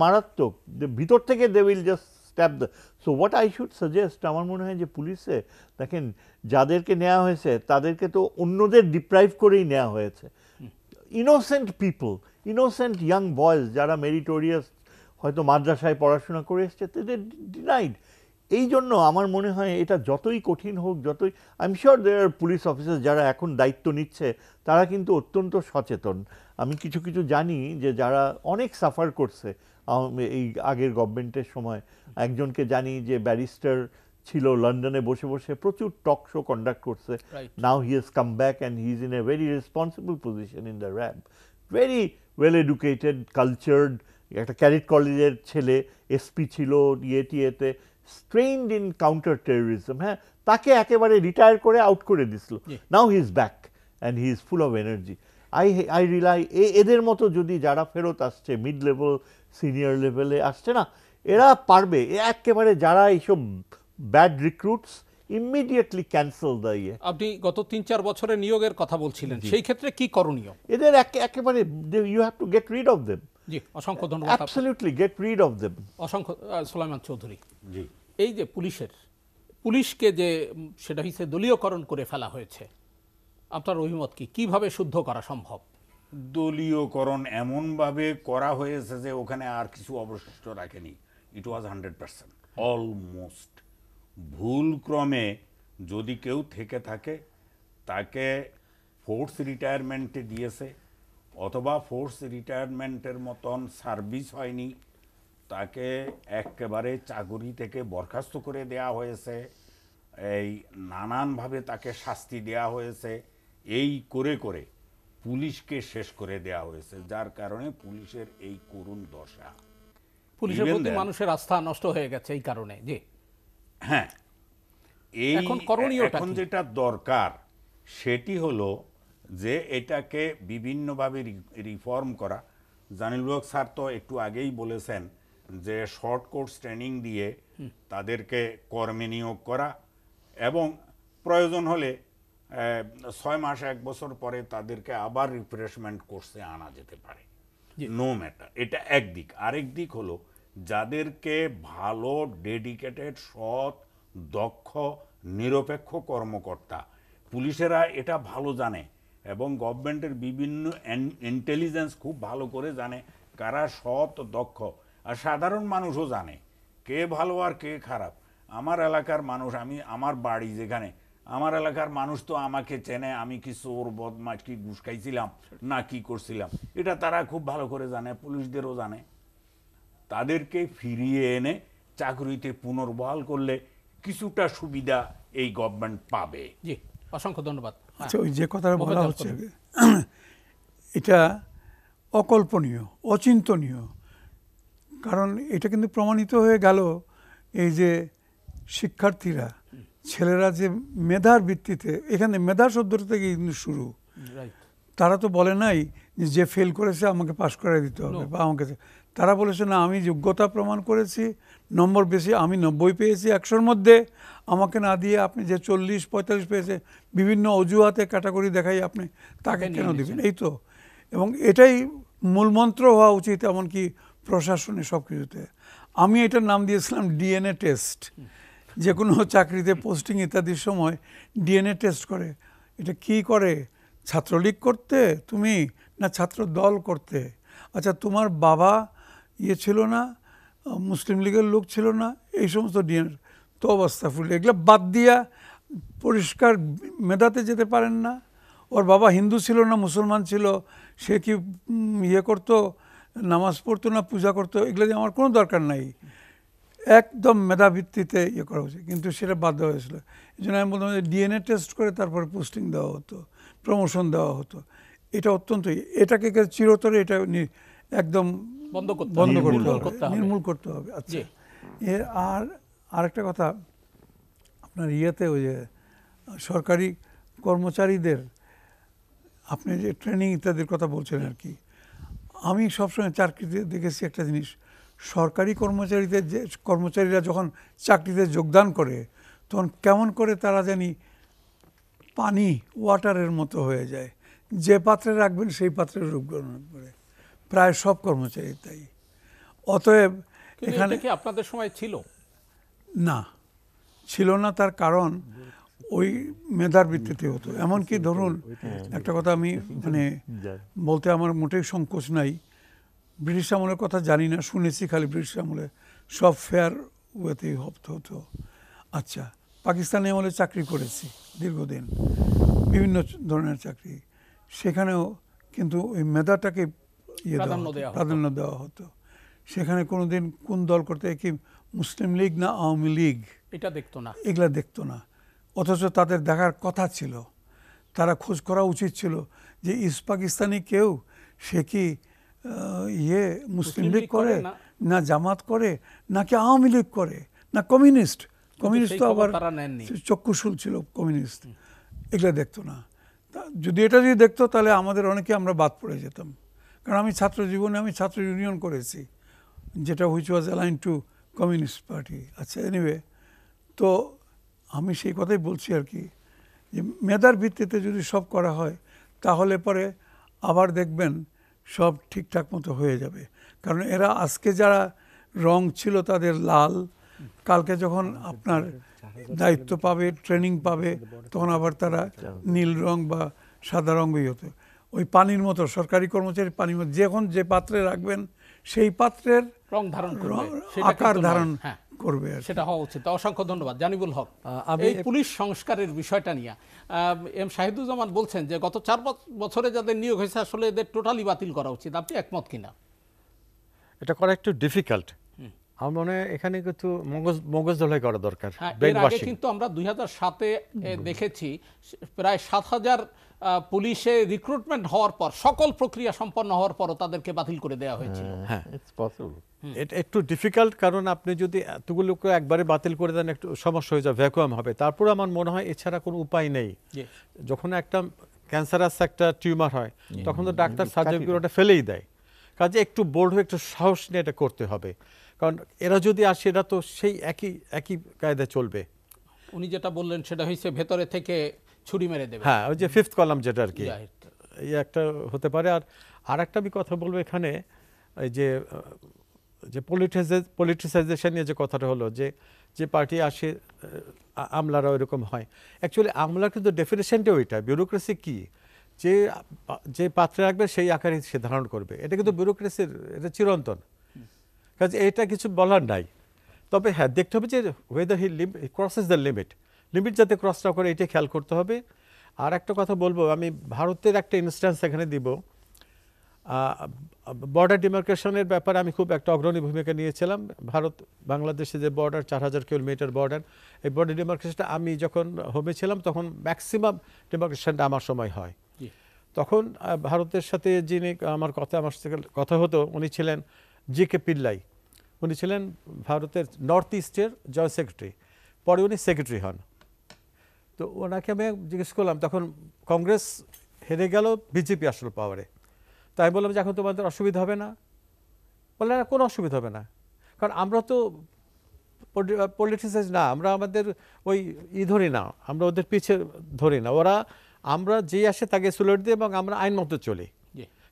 [SPEAKER 5] মারাত্মক। ভিতর থেকে they will just stab the. So what I should suggest, আমার মনে হয় যে পুলিশে দেখেন যাদেরকে নেওয়া হয়েছে তাদেরকে তো অন্যদের ডিপ্রাইভ করেই নেওয়া হয়েছে। Innocent people, innocent young boys যারা মেরিটোরিয়াস হয়তো মাদ্রাসায় পড়াশোনা করে এসছে, তাদের ডিনাইড। এই জন্য আমার মনে হয় এটা যতই কঠিন হোক, যতই I am sure there police officer যারা এখন দায়িত্ব নিচ্ছে তারা কিন্তু অত্যন্ত সচেতন। আমি কিছু কিছু জানি যে যারা অনেক সাফার করছে এই আগের গভর্নমেন্টের সময়। একজনকে জানি যে ব্যারিস্টার ছিল, লন্ডনে বসে বসে প্রচুর টক শো কন্ডাক্ট করছে। Now he has come back and he is in a very responsible position in the RAB, very well educated, cultured, একটা ক্যাডেট কলেজের ছেলে, এসপি ছিল টিএতে, স্ট্রেইনড ইন কাউন্টার টেরোরিজম। হ্যাঁ, তাকে একেবারে রিটায়ার করে আউট করে দিছিল। Now he is back and he is full of energy. I rely এদের মতো যদি যারা ফেরত আসছে, মিড লেভেল সিনিয়র লেভেলে আসছে না, এরা পারবে একেবারে যারা এইসব bad recruits immediately cancel the ইয়ে।
[SPEAKER 1] আপনি গত ৩-৪ বছরের নিয়োগের কথা বলছিলেন, সেই ক্ষেত্রে কি করণীয়?
[SPEAKER 5] এদের একেবারে you have to get rid of them.
[SPEAKER 1] জি, অসংখ্য ধন্যবাদ।
[SPEAKER 5] Absolutely get rid of them.
[SPEAKER 1] অসংখ্য। সুলাইমান চৌধুরী,
[SPEAKER 3] জি,
[SPEAKER 1] এই যে পুলিশকে যে সেটা হচ্ছে দলীয়করণ করে ফেলা হয়েছে, আপনার অভিমত কি? কিভাবে শুদ্ধ করা সম্ভব?
[SPEAKER 3] দলীয়করণ এমনভাবে করা হয়েছে যে ওখানে আর কিছু অবশিষ্ট রাখেনি। ইট ওয়াজ 100% অলমোস্ট। ভুল ক্রমে যদি কেউ থেকে থাকে তাকে ফোর্স রিটায়ারমেন্টে দিয়েছে, অথবা ফোর্স রিটায়ারমেন্টের মতন সার্ভিস হয়নি, তাকে একেবারে চাকরি থেকে বরখাস্ত করে দেয়া হয়েছে, এই নানানভাবে তাকে শাস্তি দেয়া হয়েছে। এই করে করে পুলিশকে শেষ করে দেয়া হয়েছে, যার কারণে পুলিশের এই করুণ দশা।
[SPEAKER 1] পুলিশের
[SPEAKER 3] Even
[SPEAKER 1] প্রতি
[SPEAKER 3] then-
[SPEAKER 1] মানুষের আস্থা নষ্ট হয়ে গেছে এই কারণে। জি,
[SPEAKER 3] হ্যাঁ, এই
[SPEAKER 1] এখন করণীয়টা
[SPEAKER 3] এখন
[SPEAKER 1] কি?
[SPEAKER 3] যেটা দরকার সেটি হলো যে এটাকে বিভিন্নভাবে রিফর্ম করা। জানিলুল হক স্যার তো একটু আগেই বলেছেন যে শর্ট কোর্স ট্রেনিং দিয়ে তাদেরকে কর্মে নিয়োগ করা, এবং প্রয়োজন হলে 6 মাস 1 বছর পরে তাদেরকে আবার রিফ্রেশমেন্ট কোর্সে আনা যেতে পারে। নো ম্যাটার, এটা একদিক। আরেক দিক হলো যাদেরকে ভালো ডেডিকেটেড, সৎ, দক্ষ, নিরপেক্ষ কর্মকর্তা, পুলিশেরা এটা ভালো জানে এবং গভর্নমেন্টের বিভিন্ন ইন্টেলিজেন্স খুব ভালো করে জানে কারা সৎ, দক্ষ। আর সাধারণ মানুষও জানে কে ভালো আর কে খারাপ। আমার এলাকার মানুষ, আমার বাড়ি যেখানে, আমার এলাকার মানুষ তো আমাকে চেনে, আমি কি চোর, বদমাশ, কি ঘুষ খাইছিলাম না কি করছিলাম, এটা তারা খুব ভালো করে জানে, পুলিশদেরও জানে। তাদেরকে ফিরিয়ে এনে চাকরিতে পুনর্বহাল করলে কিছুটা সুবিধা এই গভর্নমেন্ট পাবে।
[SPEAKER 1] জি, অসংখ্য ধন্যবাদ।
[SPEAKER 2] আচ্ছা, ওই যে কথাটা বলা
[SPEAKER 1] মোফাজ্জল
[SPEAKER 2] হচ্ছে
[SPEAKER 1] করিম।
[SPEAKER 2] এটা অকল্পনীয়, অচিন্তনীয়। কারণ এটা কিন্তু প্রমাণিত হয়ে গেল, এই যে শিক্ষার্থীরা, ছেলেরা যে মেধার ভিত্তিতে, এখানে মেধা শব্দটা থেকে কিন্তু শুরু।
[SPEAKER 1] রাইট।
[SPEAKER 2] তারা তো বলে নাই যে ফেল করেছে আমাকে পাশ করে দিতে হবে, বা আমাকে, তারা বলেছে না, আমি যোগ্যতা প্রমাণ করেছি, নম্বর বেশি, আমি 90 পেয়েছি 100-র মধ্যে, আমাকে না দিয়ে আপনি যে 40-45 পেয়েছে, বিভিন্ন অজুহাতে ক্যাটাগরি দেখাই আপনি তাকে কেন দিবেন? এই তো। এবং এটাই মূলমন্ত্র হওয়া উচিত, এমনকি প্রশাসনে সব কিছুতে। আমি এটার নাম দিয়েছিলাম ডিএনএ টেস্ট। যে কোনো চাকরিতে পোস্টিং ইত্যাদির সময় ডিএনএ টেস্ট করে। এটা কি করে? ছাত্রলীগ করতে তুমি, না ছাত্র দল করতে? আচ্ছা, তোমার বাবা ছিল না, মুসলিম লীগের লোক ছিল না, এই সমস্ত ডিএনএ তো অবস্থা ফুল। এগুলো বাদ দিয়া পরিষ্কার মেধাতে যেতে পারেন না। ওর বাবা হিন্দু ছিল না মুসলমান ছিল, সে কি করতো, নামাজ পড়তো না পূজা করতো, এগুলো দিয়ে আমার কোনো দরকার নাই। একদম মেধাভিত্তিতে করা উচিত, কিন্তু সেটা বাধ্য হয়েছিল। এই জন্য আমি বলতাম যে ডিএনএ টেস্ট করে তারপরে পোস্টিং দেওয়া হতো, প্রমোশন দেওয়া হতো। এটা অত্যন্ত, এটাকে চিরতরে এটা একদম বন্ধ করতে হবে, নির্মূল করতে হবে। আচ্ছা, এর আরেকটা কথা, আপনার ওই যে সরকারি কর্মচারীদের আপনি যে ট্রেনিং ইত্যাদির কথা বলছেন আর কি, আমি সবসময় চাকরিতে দেখেছি একটা জিনিস, সরকারি কর্মচারীরা যখন চাকরিতে যোগদান করে তখন কেমন করে তারা জানি পানি, ওয়াটারের মতো হয়ে যায়। যে পাত্রে রাখবেন সেই পাত্রে রূপ গ্রহণ করে, প্রায় সব কর্মচারী তাই। অতএব এখানে
[SPEAKER 1] কি আপনাদের সময় ছিল
[SPEAKER 2] না, ছিল না, তার কারণ ওই মেধার ভিত্তিতে হতো। এমনকি ধরুন একটা কথা আমি বলতে আমার মোটেই সংকোচ নাই, ব্রিটিশ আমলের কথা জানি না, শুনেছি খালি ব্রিটিশ আমলে সব ফেয়ার ওয়েতেই হতো। আচ্ছা, পাকিস্তানে আমলে চাকরি করেছি দীর্ঘদিন, বিভিন্ন ধরনের চাকরি, সেখানেও কিন্তু ওই মেধাটাকে প্রাধান্য দেওয়া হতো। সেখানে কোনোদিন কোন দল করতে, কি মুসলিম লীগ না আওয়ামী লীগ,
[SPEAKER 1] এটা দেখতো না,
[SPEAKER 2] এগুলা দেখতো না। অথচ তাদের দেখার কথা ছিল, তারা খোঁজ করা উচিত ছিল যে ইস্ট পাকিস্তানি কেউ সে কি মুসলিম লীগ করে না জামাত করে নাকি আওয়ামী লীগ করে না কমিউনিস্ট তো আবার চক্ষুশূল ছিল কমিউনিস্ট, এগুলা দেখতো না। যদি দেখতো তাহলে আমাদের অনেকে আমরা বাদ পড়ে যেতাম। কারণ আমি ছাত্র জীবনে ছাত্র ইউনিয়ন করেছি, যেটা which was align two communist party. আচ্ছা, এনিওয়ে, তো আমি সেই কথাই বলছি আর কি, যে মেধার ভিত্তিতে যদি সব করা হয় তাহলে পরে আবার দেখবেন সব ঠিকঠাক মতো হয়ে যাবে। কারণ এরা আজকে যারা রং ছিল তাদের লাল, কালকে যখন আপনার দায়িত্ব পাবে, ট্রেনিং পাবে, তখন আবার তারা নীল রং বা সাদা রঙই হতো। ওই পানির মতো সরকারি কর্মচারী পানির মতো যখন যে পাত্রে রাখবেন সেই পাত্রের
[SPEAKER 1] রং ধারণ করবে,
[SPEAKER 2] আকার ধারণ করবে,
[SPEAKER 1] সেটা হওয়া উচিত। অসংখ্য ধন্যবাদ জানিবুল হক। এই পুলিশ সংস্কারের বিষয়টা নিয়ে এম শাহিদুজ্জামান বলছেন যে গত 4 বছরে যাদের নিয়োগ হয়েছে আসলে এদের টোটালি বাতিল করা উচিত। আপনি একমত কিনা?
[SPEAKER 4] এটা করা একটু ডিফিকাল্ট। আমার মনে হয় এখানে কিন্তু মগজ ধোলাই করা দরকার।
[SPEAKER 1] এর আগে কিন্তু আমরা 2007-এ দেখেছি প্রায় 7000 পুলিশে রিক্রুটমেন্ট হওয়ার পর, সকল প্রক্রিয়া সম্পন্ন হওয়ার পরও তাদেরকে বাতিল করে দেওয়া হয়েছিল।
[SPEAKER 4] হ্যাঁ, ইটস পসিবল। এটা একটু ডিফিকাল্ট, কারণ আপনি যদি এতগুলোকে একবারে বাতিল করে দেন একটু সমস্যা হয়ে যাবে, ভ্যাকুয়াম হবে। তারপর আমার মনে হয় এছাড়া কোনো উপায় নেই। যখন একটা ক্যান্সারাস একটা টিউমার হয় তখন তো ডাক্তার সার্জারি ওটা ফেলেই দেয়। কাজে একটু বোল্ড হয়ে একটু সাহস নিয়ে এটা করতে হবে, কারণ এরা যদি আসে এরা তো সেই একই কায়দায় চলবে।
[SPEAKER 1] উনি যেটা বললেন সেটা হচ্ছে ভেতরে থেকে ছুরি মেরে দেবে।
[SPEAKER 4] হ্যাঁ, ওই যে 5th কলাম যেটা আর কি, এই একটা হতে পারে। আর একটা আমি কথা বলবো এখানে, এই যে পলিটিসাইজেশন নিয়ে যে কথাটা হলো, যে পার্টি আসে আমলারা ওইরকম হয়। অ্যাকচুয়ালি আমলার কিন্তু ডেফিনেশনটা ওইটা। ব্যুরোক্রেসি কি, যে পাত্রে রাখবে সেই আকারে সে ধারণ করবে, এটা কিন্তু ব্যুরোক্রেসির এটা চিরন্তন কাজে, এটা কিছু বলার নাই। তবে হ্যাঁ, দেখতে হবে যে whether he crosses the limit যাতে ক্রস না করে, এটাই খেয়াল করতে হবে। আর একটা কথা বলবো, আমি ভারতের একটা ইনস্ট্যান্স এখানে দিব। বর্ডার ডিমার্কেশনের ব্যাপারে আমি খুব একটা অগ্রণী ভূমিকা নিয়েছিলাম। ভারত বাংলাদেশে যে বর্ডার 4000 কিলোমিটার বর্ডার, এই বর্ডার ডিমার্কেশনটা আমি যখন হোমে ছিলাম তখন ম্যাক্সিমাম ডিমার্কেশনটা আমার সময় হয়। তখন ভারতের সাথে যিনি আমার সাথে কথা হতো, উনি ছিলেন জি.কে. পিল্লাই। উনি ছিলেন ভারতের নর্থ ইস্টের জয়েন্ট সেক্রেটারি, পরে উনি সেক্রেটারি হন। তো ওনাকে আমি জিজ্ঞেস করলাম, তখন কংগ্রেস হেরে গেল, বিজেপি আসলো পাওয়ারে। তাই বললাম যে এখন তোমাদের অসুবিধা হবে না? বললেন না, কোনো অসুবিধা হবে না, কারণ আমরা তো পলিটিসাইজ না, আমরা আমাদের ওই ধরি না, আমরা ওদের পিছে ধরি না। আমরা যে আসে তাকে সুলেট দিই এবং আমরা আইন মতো চলি,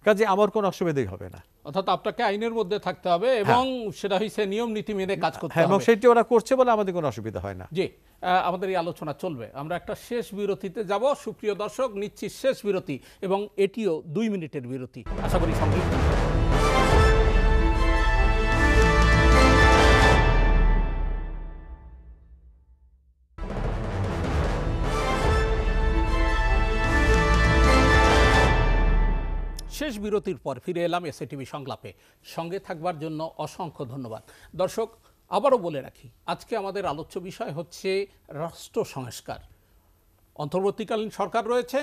[SPEAKER 4] কাজে আমার কোনো অসুবিধাই হবে না।
[SPEAKER 1] অর্থাৎ আপনাকে আইনের মধ্যে থাকতে হবে এবং সেটা হচ্ছে নিয়ম নীতি মেনে কাজ করতে হবে,
[SPEAKER 4] এবং সেটি ওরা করছে বলে আমাদের কোনো অসুবিধা হয় না।
[SPEAKER 1] জি, আমাদের এই আলোচনা চলবে। আমরা একটা শেষ বিরতিতে যাব। সুপ্রিয় দর্শক, নিচ্ছি শেষ বিরতি এবং এটিও 2 মিনিটের বিরতি। আশা করি সঙ্গে শেষ বিরতির পর ফিরে এলাম এসএটিভি সংলাপে। সঙ্গে থাকবার জন্য অসংখ্য ধন্যবাদ। দর্শক, আবারও বলে রাখি, আজকে আমাদের আলোচ্য বিষয় হচ্ছে রাষ্ট্র সংস্কার। অন্তর্বর্তীকালীন সরকার রয়েছে,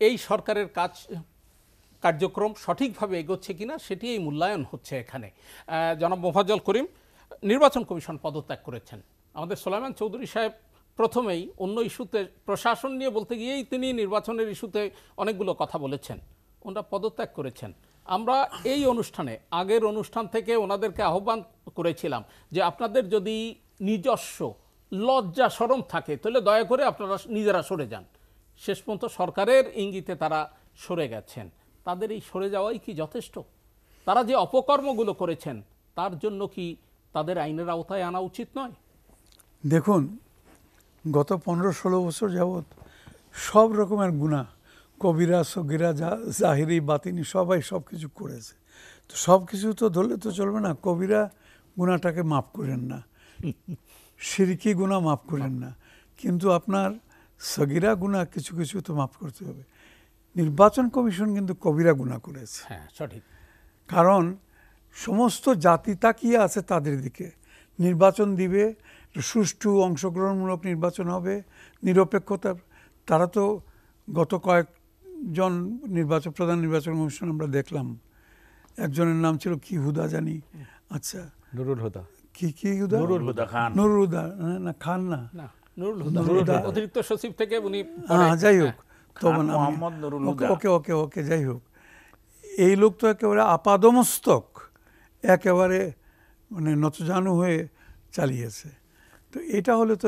[SPEAKER 1] এই সরকারের কার্যক্রম সঠিকভাবে এগোচ্ছে কিনা সেটি এই মূল্যায়ন হচ্ছে এখানে। জনাব মোফাজ্জল করিম নির্বাচন কমিশন পদত্যাগ করেছেন। আমাদের সোলাইমান চৌধুরী সাহেব প্রথমেই অন্য ইস্যুতে প্রশাসন নিয়ে বলতে গিয়েই তিনি নির্বাচনের ইস্যুতে অনেকগুলো কথা বলেছেন, ওনারা পদত্যাগ করেছেন। আমরা এই অনুষ্ঠানে, আগের অনুষ্ঠান থেকে ওনাদেরকে আহ্বান করেছিলাম যে আপনাদের যদি নিজস্ব লজ্জা শরম থাকে তাহলে দয়া করে আপনারা নিজেরা সরে যান। শেষ পর্যন্ত সরকারের ইঙ্গিতে তারা সরে গেছেন। তাদের এই সরে যাওয়াই কি যথেষ্ট? তারা যে অপকর্মগুলো করেছেন তার জন্য কি তাদের আইনের আওতায় আনা উচিত নয়?
[SPEAKER 2] দেখুন, গত 15-16 বছর যাবৎ সব রকমের গুনাহ, কবিরা সগিরা জাহিরি বাতিনি সবাই সব কিছু করেছে। তো সব কিছু তো ধরলে তো চলবে না, কবিরা গুনাহটাকে মাফ করেন না, শিরকি গুনাহ মাফ করেন না, কিন্তু আপনার সগীরা গুনাহ কিছু কিছু তো মাফ করতে হবে। নির্বাচন কমিশন কিন্তু কবিরা গুনাহ করেছে,
[SPEAKER 1] হ্যাঁ সঠিক।
[SPEAKER 2] কারণ সমস্ত জাতি তাকিয়ে আছে তাদের দিকে। নির্বাচন দিবে, সুষ্ঠু অংশগ্রহণমূলক নির্বাচন হবে, নিরপেক্ষতা। তারা তো গত কয়েকজন প্রধান নির্বাচন কমিশন আমরা দেখলাম, একজনের নাম ছিল কি হুদা জানি, আচ্ছা
[SPEAKER 4] নুরুল হুদা,
[SPEAKER 2] কি হুদা,
[SPEAKER 3] নুরুল হুদা খান,
[SPEAKER 2] নুরুল হুদা না খান না,
[SPEAKER 1] না নুরুল হুদা,
[SPEAKER 2] নুরুল হুদা।
[SPEAKER 1] অতিরিক্ত সচিব থেকে উনি
[SPEAKER 2] হ্যাঁ যাই হোক,
[SPEAKER 3] খান মোহাম্মদ নুরুল হুদা।
[SPEAKER 2] ওকে যাই হোক, এই লোক তো একেবারে আপাদমস্তক একেবারে মানে নতজানু হয়ে চালিয়েছে। তো এটা হলে তো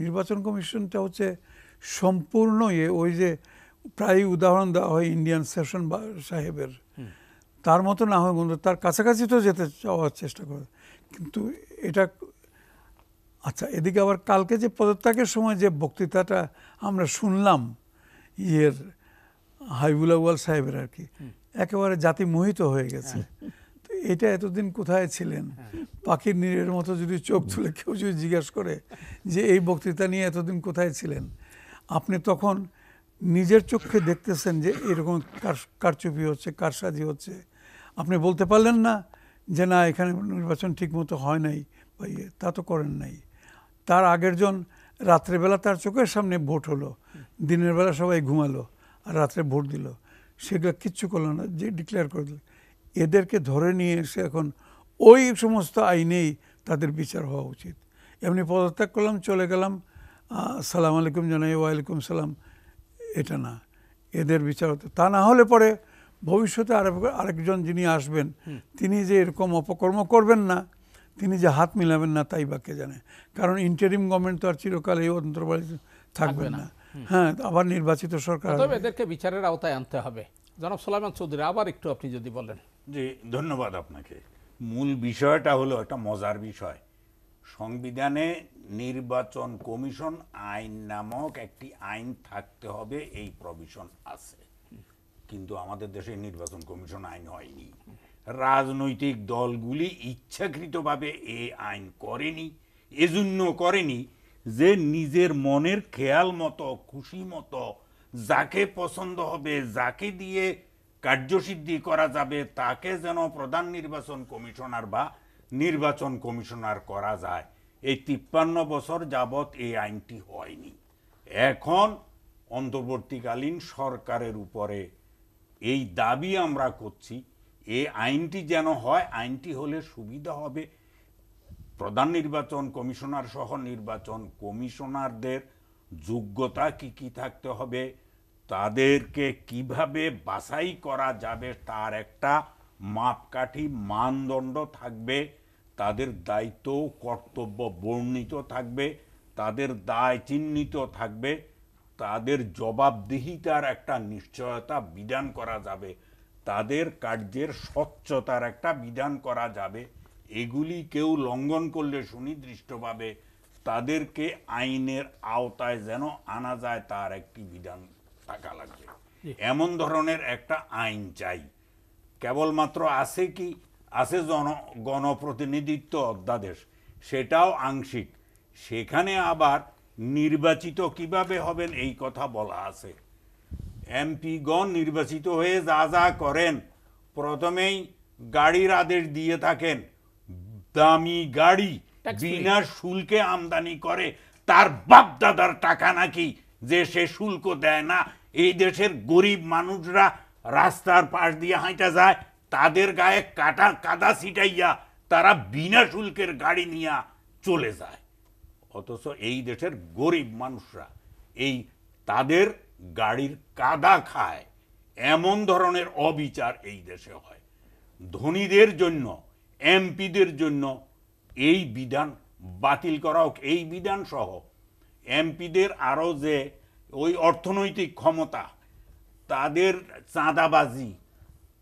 [SPEAKER 2] নির্বাচন কমিশনটা হচ্ছে সম্পূর্ণ ওই যে প্রায় উদাহরণ দেওয়া হয় ইন্ডিয়ান সেশন সাহেবের, তার মতো না হয় বন্ধু, তার কাছাকাছি তো যেতে চাওয়ার চেষ্টা করে, কিন্তু এটা আচ্ছা। এদিকে আবার কালকে যে পদত্যাগের সময় যে বক্তৃতাটা আমরা শুনলাম হাবিবুল আউয়াল সাহেবের আর কি, একেবারে জাতি মোহিত হয়ে গেছে। তো এটা এতদিন কোথায় ছিলেন? পাখির নীড়ের মতো যদি চোখ তুলে কেউ যদি জিজ্ঞেস করে যে এই বক্তৃতা নিয়ে এতদিন কোথায় ছিলেন, আপনি তখন নিজের চোখে দেখতেছেন যে এরকম কারচুপি হচ্ছে, কারসাজি হচ্ছে, আপনি বলতে পারলেন না যে না এখানে নির্বাচন ঠিক মতো হয় নাই বা তা তো করেন নাই। তার আগের জন রাত্রেবেলা তার চোখের সামনে ভোট হলো, দিনের বেলা সবাই ঘুমালো আর রাত্রে ভোট দিল, সেগুলো কিচ্ছু করলো না, যে ডিক্লেয়ার করে দিল। এদেরকে ধরে নিয়ে এসে এখন ওই সমস্ত আইনেই তাদের বিচার হওয়া উচিত। এমনি পদত্যাগ করলাম, চলে গেলাম, সালাম আলাইকুম জানাই, ওয়ালাইকুম সালাম, এটা না, এদের বিচার হতো। তা না হলে পরে ভবিষ্যতে আরেকজন যিনি আসবেন তিনি যে এরকম অপকর্ম করবেন না, তিনি যে হাত মিলাবেন না, তাই বা কে জানে। কারণ ইন্টারিম গভর্নমেন্ট তো আর চিরকাল এই অন্তর্বর্তী থাকবে না। হ্যাঁ, আবার নির্বাচিত সরকার,
[SPEAKER 1] তবে এদেরকে বিচারের আওতায় আনতে হবে। জনাব সুলাইমান চৌধুরী, আবার একটু আপনি যদি বলেন।
[SPEAKER 3] জি, ধন্যবাদ আপনাকে। মূল বিষয়টা হলো একটা মজার বিষয়। সংবিধানে নির্বাচন কমিশন আইন নামক একটি আইন থাকতে হবে, এই প্রভিশন আছে, কিন্তু আমাদের দেশে নির্বাচন কমিশন আইন হয়নি। রাজনৈতিক দলগুলি ইচ্ছাকৃতভাবে এই আইন করেনি। এজন্য করেনি যে নিজের মনের খেয়াল মতো, খুশি মতো, যাকে পছন্দ হবে, যাকে দিয়ে কার্যসিদ্ধি করা যাবে, তাকে যেন প্রধান নির্বাচন কমিশনার বা নির্বাচন কমিশনার করা যায়। এই 53 বছর যাবৎ এই আইনটি হয়নি। এখন অন্তর্বর্তীকালীন সরকারের উপরে এই দাবি আমরা করছি, এই আইনটি যেন হয়। আইনটি হলে সুবিধা হবে। প্রধান নির্বাচন কমিশনার সহ নির্বাচন কমিশনারদের যোগ্যতা কি থাকতে হবে, তাদেরকে কিভাবে বাছাই করা যাবে তার একটা মাপকাঠি, মানদণ্ড থাকবে। তাদের দায়িত্ব কর্তব্য বর্ণিত থাকবে, তাদের দায় চিহ্নিত থাকবে, তাদের জবাবদিহিতার একটা নিশ্চয়তা বিধান করা যাবে, তাদের কার্যের স্বচ্ছতার একটা বিধান করা যাবে। এগুলি কেউ লঙ্ঘন করলে সুনির্দিষ্টভাবে তাদেরকে আইনের আওতায় যেন আনা যায়, তার একটি বিধান থাকা লাগবে। এমন ধরনের একটা আইন চাই। কেবলমাত্র আছে কি? আছে গণপ্রতিনিধিত্ব অধ্যাদেশ, সেটাও আংশিক। সেখানে আবার নির্বাচিত কিভাবে হবেন এই কথা বলা আছে। এমপিগণ নির্বাচিত হয়ে যা যা করেন, প্রথমেই গাড়ির আদেশ দিয়ে থাকেন, দামি গাড়ি বিনা শুল্কে আমদানি করে, তার বাপ দাদার টাকা নাকি যে সে শুল্ক দেয় না। এই দেশের গরিব মানুষরা রাস্তার পাশ দিয়ে হাঁটা যায়, তাদের গায়ে কাদা ছিটাইয়া তারা বিনা শুল্কের গাড়ি নিয়ে চলে যায়। অথচ এই দেশের গরিব মানুষরা তাদের গাড়ির কাদা খায়। এমন ধরনের অবিচার এই দেশে হয়। ধনীদের জন্য, এমপিদের জন্য এই বিধান বাতিল করা হোক। এই বিধান সহ এমপিদের আরও যে ওই অর্থনৈতিক ক্ষমতা, তাদের চাঁদাবাজি,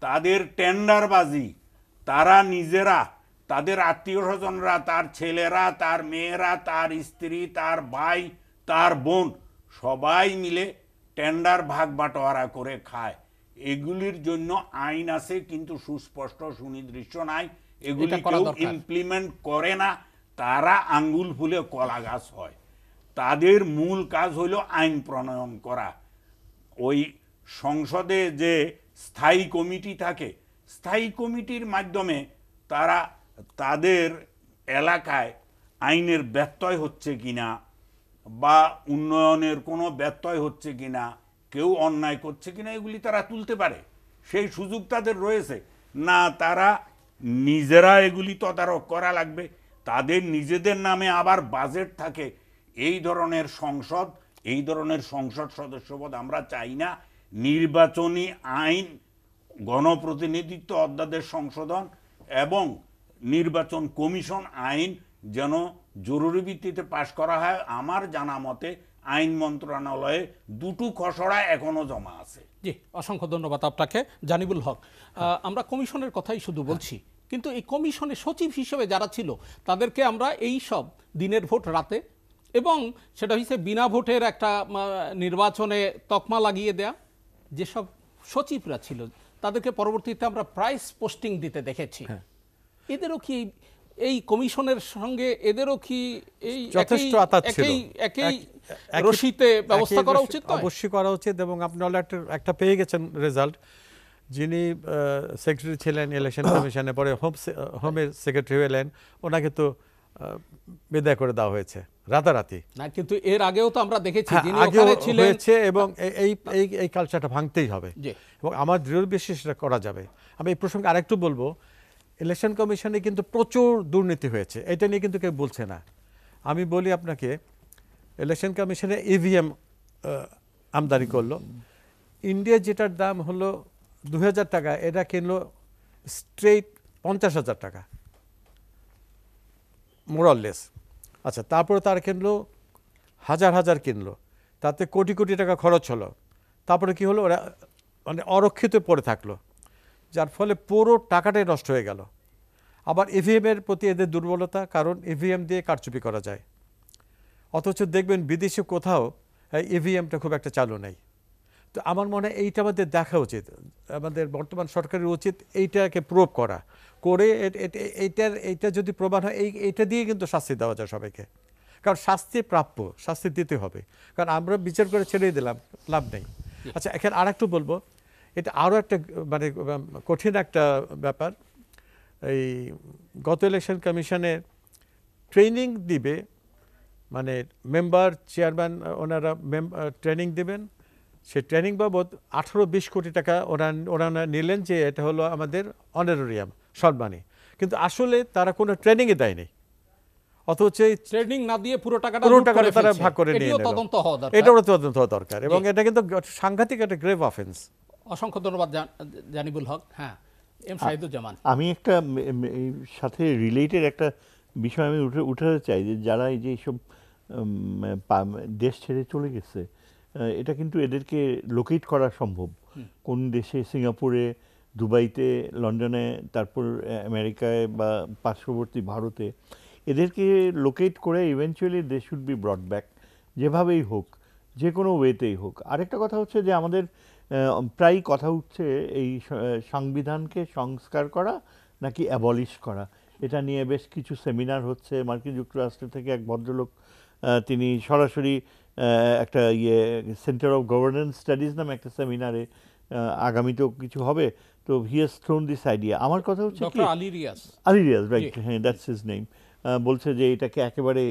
[SPEAKER 3] তাদের টেন্ডারবাজি, তারা নিজেরা, তাদের আত্মীয় স্বজনরা, তার ছেলেরা, তার মেয়েরা, তার স্ত্রী, তার ভাই, তার বোন, সবাই মিলে টেন্ডার ভাগ বাটোয়ারা করে খায়। এগুলির জন্য আইন আছে, কিন্তু সুস্পষ্ট সুনির্দিষ্ট নাই। এগুলি কেউ ইমপ্লিমেন্ট করে না। তারা আঙ্গুল ফুলে কলা গাছ হয়। তাদের মূল কাজ হইল আইন প্রণয়ন করা। ওই সংসদে যে স্থায়ী কমিটি থাকে, স্থায়ী কমিটির মাধ্যমে তারা তাদের এলাকায় আইনের ব্যত্যয় হচ্ছে কিনা বা উন্নয়নের কোনো ব্যত্যয় হচ্ছে কিনা, কেউ অন্যায় করছে কিনা, এগুলি তারা তুলতে পারে। সেই সুযোগ তাদের রয়েছে না। তারা নিজেরা এগুলি তদারক করা লাগবে। তাদের নিজেদের নামে আবার বাজেট থাকে। এই ধরনের সংসদ সদস্যপদ আমরা চাই না। নির্বাচনী আইন, গণপ্রতিনিধিত্ব অধ্যাদেশ সংশোধন এবং নির্বাচন কমিশন আইন যেন জরুরি ভিত্তিতে পাশ করা হয়। আমার জানা মতে আইন মন্ত্রণালয়ে দুটো খসড়া এখনো জমা আছে।
[SPEAKER 1] জি, অসংখ্য ধন্যবাদ আপনাকে জানিবুল হক। আমরা কমিশনের কথাই শুধু বলছি, কিন্তু এই কমিশনের সচিব হিসেবে যারা ছিল তাদেরকে আমরা এই সব দিনের ভোট রাতে এবং সেটা হচ্ছে বিনা ভোটের একটা নির্বাচনে তকমা লাগিয়ে দেয়া যেসব সচিবরা ছিল তাদেরকে পরবর্তীতে আমরা প্রাইস পোস্টিং দিতে দেখেছি। এদেরও কি এই কমিশনের সঙ্গে এদেরও কি এই
[SPEAKER 4] যথেষ্ট আতাত ছিল,
[SPEAKER 1] একই রশিতে ব্যবস্থা করা উচিত?
[SPEAKER 4] অবশ্যই করা উচিত। এবং আপনি একটা পেয়ে গেছেন রেজাল্ট। যিনি সেক্রেটারি ছিলেন ইলেকশন কমিশনে, পরে হোমের সেক্রেটারি হলেন, ওনাকে তো বিদায় করে দেওয়া হয়েছে রাতারাতি।
[SPEAKER 1] না, কিন্তু এর আগেও তো আমরা দেখেছি যিনি
[SPEAKER 4] আগেও
[SPEAKER 1] ওখানে ছিলেন
[SPEAKER 4] হয়েছে এবং এই কালচারটা ভাঙতেই হবে এবং আমার দৃঢ় বিশ্বাস এটা করা যাবে। আমি এই প্রসঙ্গে আরেকটু বলবো, ইলেকশন কমিশনে কিন্তু প্রচুর দুর্নীতি হয়েছে, এটা নিয়ে কিন্তু কেউ বলছে না। আমি বলি আপনাকে, ইলেকশন কমিশনে ইভিএম আমদানি করলো, ইন্ডিয়া যেটার দাম হলো 2000 টাকা, এটা কিনলো স্ট্রেট 50,000 টাকা মোরাললেস। আচ্ছা, তারপরে তার কিনলো হাজার কিনলো, তাতে কোটি কোটি টাকা খরচ হলো। তারপরে কি হলো, ওরা মানে অরক্ষিত পড়ে থাকলো, যার ফলে পুরো টাকাটাই নষ্ট হয়ে গেল। আবার ইভিএমের প্রতি এদের দুর্বলতা, কারণ ইভিএম দিয়ে কারচুপি করা যায়। অথচ দেখবেন বিদেশে কোথাও ইভিএমটা খুব একটা চালু নেই। তো আমার মনে হয় এইটা আমাদের দেখা উচিত, আমাদের বর্তমান সরকারের উচিত এইটাকে প্রুভ করা, করে এইটা যদি প্রমাণ হয় এইটা দিয়ে কিন্তু শাস্তি দেওয়া যায় সবাইকে। কারণ শাস্তি প্রাপ্য, শাস্তি দিতে হবে, কারণ আমরা বিচার করে ছেড়ে দিলাম, লাভ নেই। আচ্ছা, এখানে আর একটু বলবো, এটা আরও একটা মানে কঠিন একটা ব্যাপার। এই গত ইলেকশন কমিশনে ট্রেনিং দিবে, মানে মেম্বার চেয়ারম্যান ওনারা ট্রেনিং দেবেন, সে ট্রেনিং বাবদ 18-20 কোটি টাকা ওনারা নিলেন, যে এটা হলো আমাদের অনারেরিয়াম, সম্মানী। কিন্তু আসলে তারা কোনো ট্রেনিংই দেয়নি, অথচ
[SPEAKER 1] ট্রেনিং না দিয়ে পুরো টাকাটা
[SPEAKER 4] তারা ভাগ করে নিয়ে নিল। এটাও তদন্ত হওয়া দরকার এবং এটা কিন্তু সাংঘাতিক একটা গ্রেভ অফেন্স।
[SPEAKER 1] অসংখ্য ধন্যবাদ জানিবুল হক। হ্যাঁ, এম শাহিদুজ্জামান।
[SPEAKER 5] আমি একটা সাথে রিলেটেড একটা বিষয় আমি উঠাতে চাই, যে যারা এই যে এইসব দেশ ছেড়ে চলে গেছে, এটা কিন্তু এদেরকে লোকেট করা সম্ভব। কোন দেশে, সিঙ্গাপুরে, দুবাইতে, লন্ডনে, তারপর আমেরিকায় বা পার্শ্ববর্তী ভারতে, এদেরকে লোকেট করে eventually they should be brought back, যেভাবেই হোক, যে কোনো ওয়েতেই হোক। আরেকটা কথা হচ্ছে যে আমাদের প্রায় কথা উঠছে এই সংবিধানকে সংস্কার করা নাকি অ্যাবলিশ করা, এটা নিয়ে বেশ কিছু সেমিনার হচ্ছে। মার্কিন যুক্তরাষ্ট্র থেকে এক ভদ্রলোক, তিনি সরাসরি একটা সেন্টার অফ গভর্নেন্স স্টাডিজ নামে একটা সেমিনারে, আগামীতেও কিছু হবে, তো he has thrown this idea. আমার কথা হচ্ছে কি, আলী রিয়াজ, রাইট, হ্যাঁ, দ্যাটস হিজ নেম, বলছে যে এটাকে একেবারে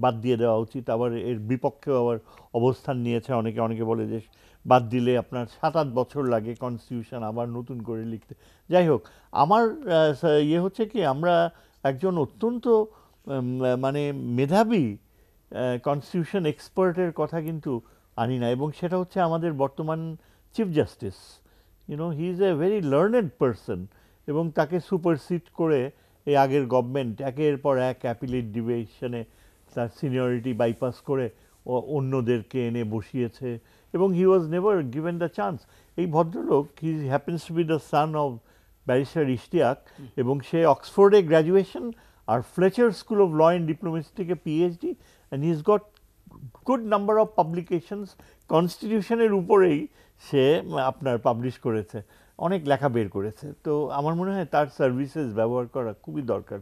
[SPEAKER 5] বাদ দিয়ে দেওয়া উচিত। আবার এর বিপক্ষেও আবার অবস্থান নিয়েছে অনেকে বলে যে বাদ দিলে আপনার 7-8 বছর লাগে কনস্টিটিউশন আবার নতুন করে লিখতে। যাই হোক, আমার হচ্ছে কি, আমরা একজন অত্যন্ত মানে মেধাবী কনস্টিটিউশন এক্সপার্টের কথা কিন্তু আনি না, এবং সেটা হচ্ছে আমাদের বর্তমান chief justice. He is a very learned person, এবং তাকে সুপারসিড করে এই আগের গভর্নমেন্ট একের পর এক অ্যাপিলেট ডিভিশনে তার সিনিয়রিটি বাইপাস করে অন্যদেরকে এনে বসিয়েছে, এবং he was never given the chance. এই ভদ্রলোক, he happens to be the son of barrister Ishtiaq, এবং সে অক্সফোর্ডে গ্র্যাজুয়েশন আর Fletcher School of Law and Diplomacy থেকে PhD, and he is got good number of publications কনস্টিটিউশনের উপরেই সে আপনার পাবলিশ করেছে, অনেক লেখা বের করেছে। তো আমার মনে হয় তার সার্ভিসেস ব্যবহার করা খুবই দরকার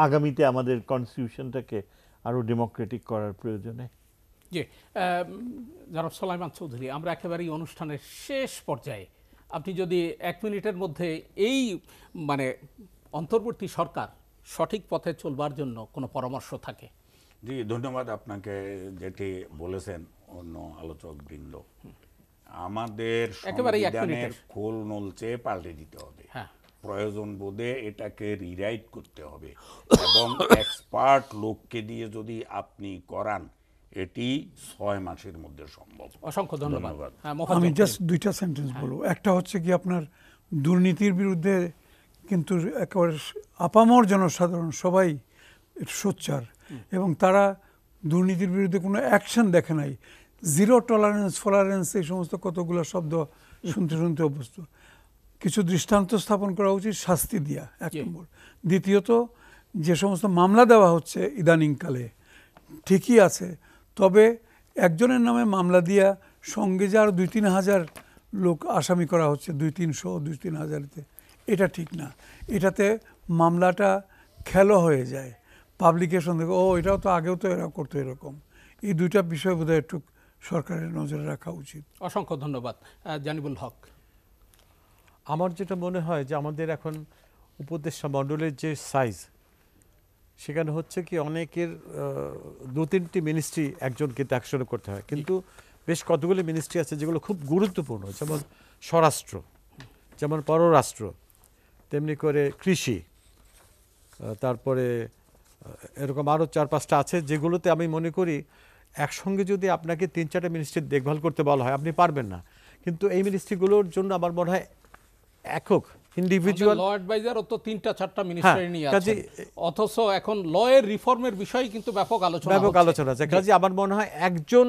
[SPEAKER 5] আগামীতে আমাদের কনস্টিটিউশনটাকে আরো ডেমোক্রেটিক করার প্রয়োজনে।
[SPEAKER 1] জি, জনাব সোলাইমান চৌধুরী, আমরা একেবারেই অনুষ্ঠানের শেষ পর্যায়ে, আপনি যদি 1 মিনিটের মধ্যে এই মানে অন্তর্বর্তী সরকার সঠিক পথে চলবার জন্য কোনো পরামর্শ থাকে।
[SPEAKER 3] জি, ধন্যবাদ আপনাকে। যেটি বলেছেন অন্য আলোচক বৃন্দ, আমাদের
[SPEAKER 1] একেবারেই 1
[SPEAKER 3] সংবিধানের
[SPEAKER 1] মিনিটের।
[SPEAKER 3] খোল নলচে পাল্টে দিতে হবে।
[SPEAKER 1] হ্যাঁ।
[SPEAKER 3] প্রয়োজন বোধে এটাকে রিরাইট করতে হবে এবং এক্সপার্ট লোককে দিয়ে যদি আপনি করান, এটি 6 মাসের মধ্যে সম্ভব।
[SPEAKER 1] অসংখ্য ধন্যবাদ।
[SPEAKER 3] ধন্যবাদ।
[SPEAKER 1] হ্যাঁ,
[SPEAKER 2] আমি
[SPEAKER 1] মোফাজ্জল
[SPEAKER 2] জাস্ট
[SPEAKER 1] করিম।
[SPEAKER 2] 2টা সেন্টেন্স বলবো। একটা হচ্ছে কি, আপনার দুর্নীতির বিরুদ্ধে কিন্তু একেবারে আপামর জনসাধারণ সবাই সোচ্চার, এবং তারা দুর্নীতির বিরুদ্ধে কোনো অ্যাকশন দেখে নাই। জিরো টলারেন্স, ফলারেন্স, এই সমস্ত কতগুলো শব্দ শুনতে শুনতে অভ্যস্ত। কিছু দৃষ্টান্ত স্থাপন করা উচিত, শাস্তি দিয়া, 1 নম্বর। দ্বিতীয়ত, যে সমস্ত মামলা দেওয়া হচ্ছে ইদানিংকালে ঠিকই আছে, তবে একজনের নামে মামলা দিয়া সঙ্গে যে আরও 2-3 হাজার লোক আসামি করা হচ্ছে, 2-300, 2-3 হাজারতে, এটা ঠিক না। এটাতে মামলাটা খেলো হয়ে যায়, পাবলিকেশন থেকে, ও এটাও তো আগেও তো এরা করতো এরকম। এই 2টা বিষয় বোধহয় একটু সরকারের নজরে রাখা উচিত।
[SPEAKER 1] অসংখ্য ধন্যবাদ। জানিবুল হক।
[SPEAKER 4] আমার যেটা মনে হয় যে আমাদের এখন উপদেষ্টা মণ্ডলের যে সাইজ, সেখানে হচ্ছে কি অনেকের 2-3টি মিনিস্ট্রি একজনকে দেখাশোনা করতে হয়, কিন্তু বেশ কতগুলি মিনিস্ট্রি আছে যেগুলো খুব গুরুত্বপূর্ণ, যেমন স্বরাষ্ট্র, যেমন পররাষ্ট্র, তেমনি করে কৃষি, তারপরে এরকম আরও 4-5টা আছে যেগুলোতে আমি মনে করি একসঙ্গে যদি আপনাকে 3-4টা মিনিস্ট্রির দেখভাল করতে বলা হয় আপনি পারবেন না। কিন্তু এই মিনিস্ট্রিগুলোর জন্য আমার মনে হয় একক ইন্ডিভিজুয়াল
[SPEAKER 1] ল অ্যাডভাইজার তো 3-4টা মিনিস্টারি নিয়ে আছে,
[SPEAKER 4] কাজে
[SPEAKER 1] অথচ এখন ল এর রিফর্মের বিষয়ে কিন্তু ব্যাপক আলোচনা
[SPEAKER 4] আছে। কাজে আমার মনে হয় একজন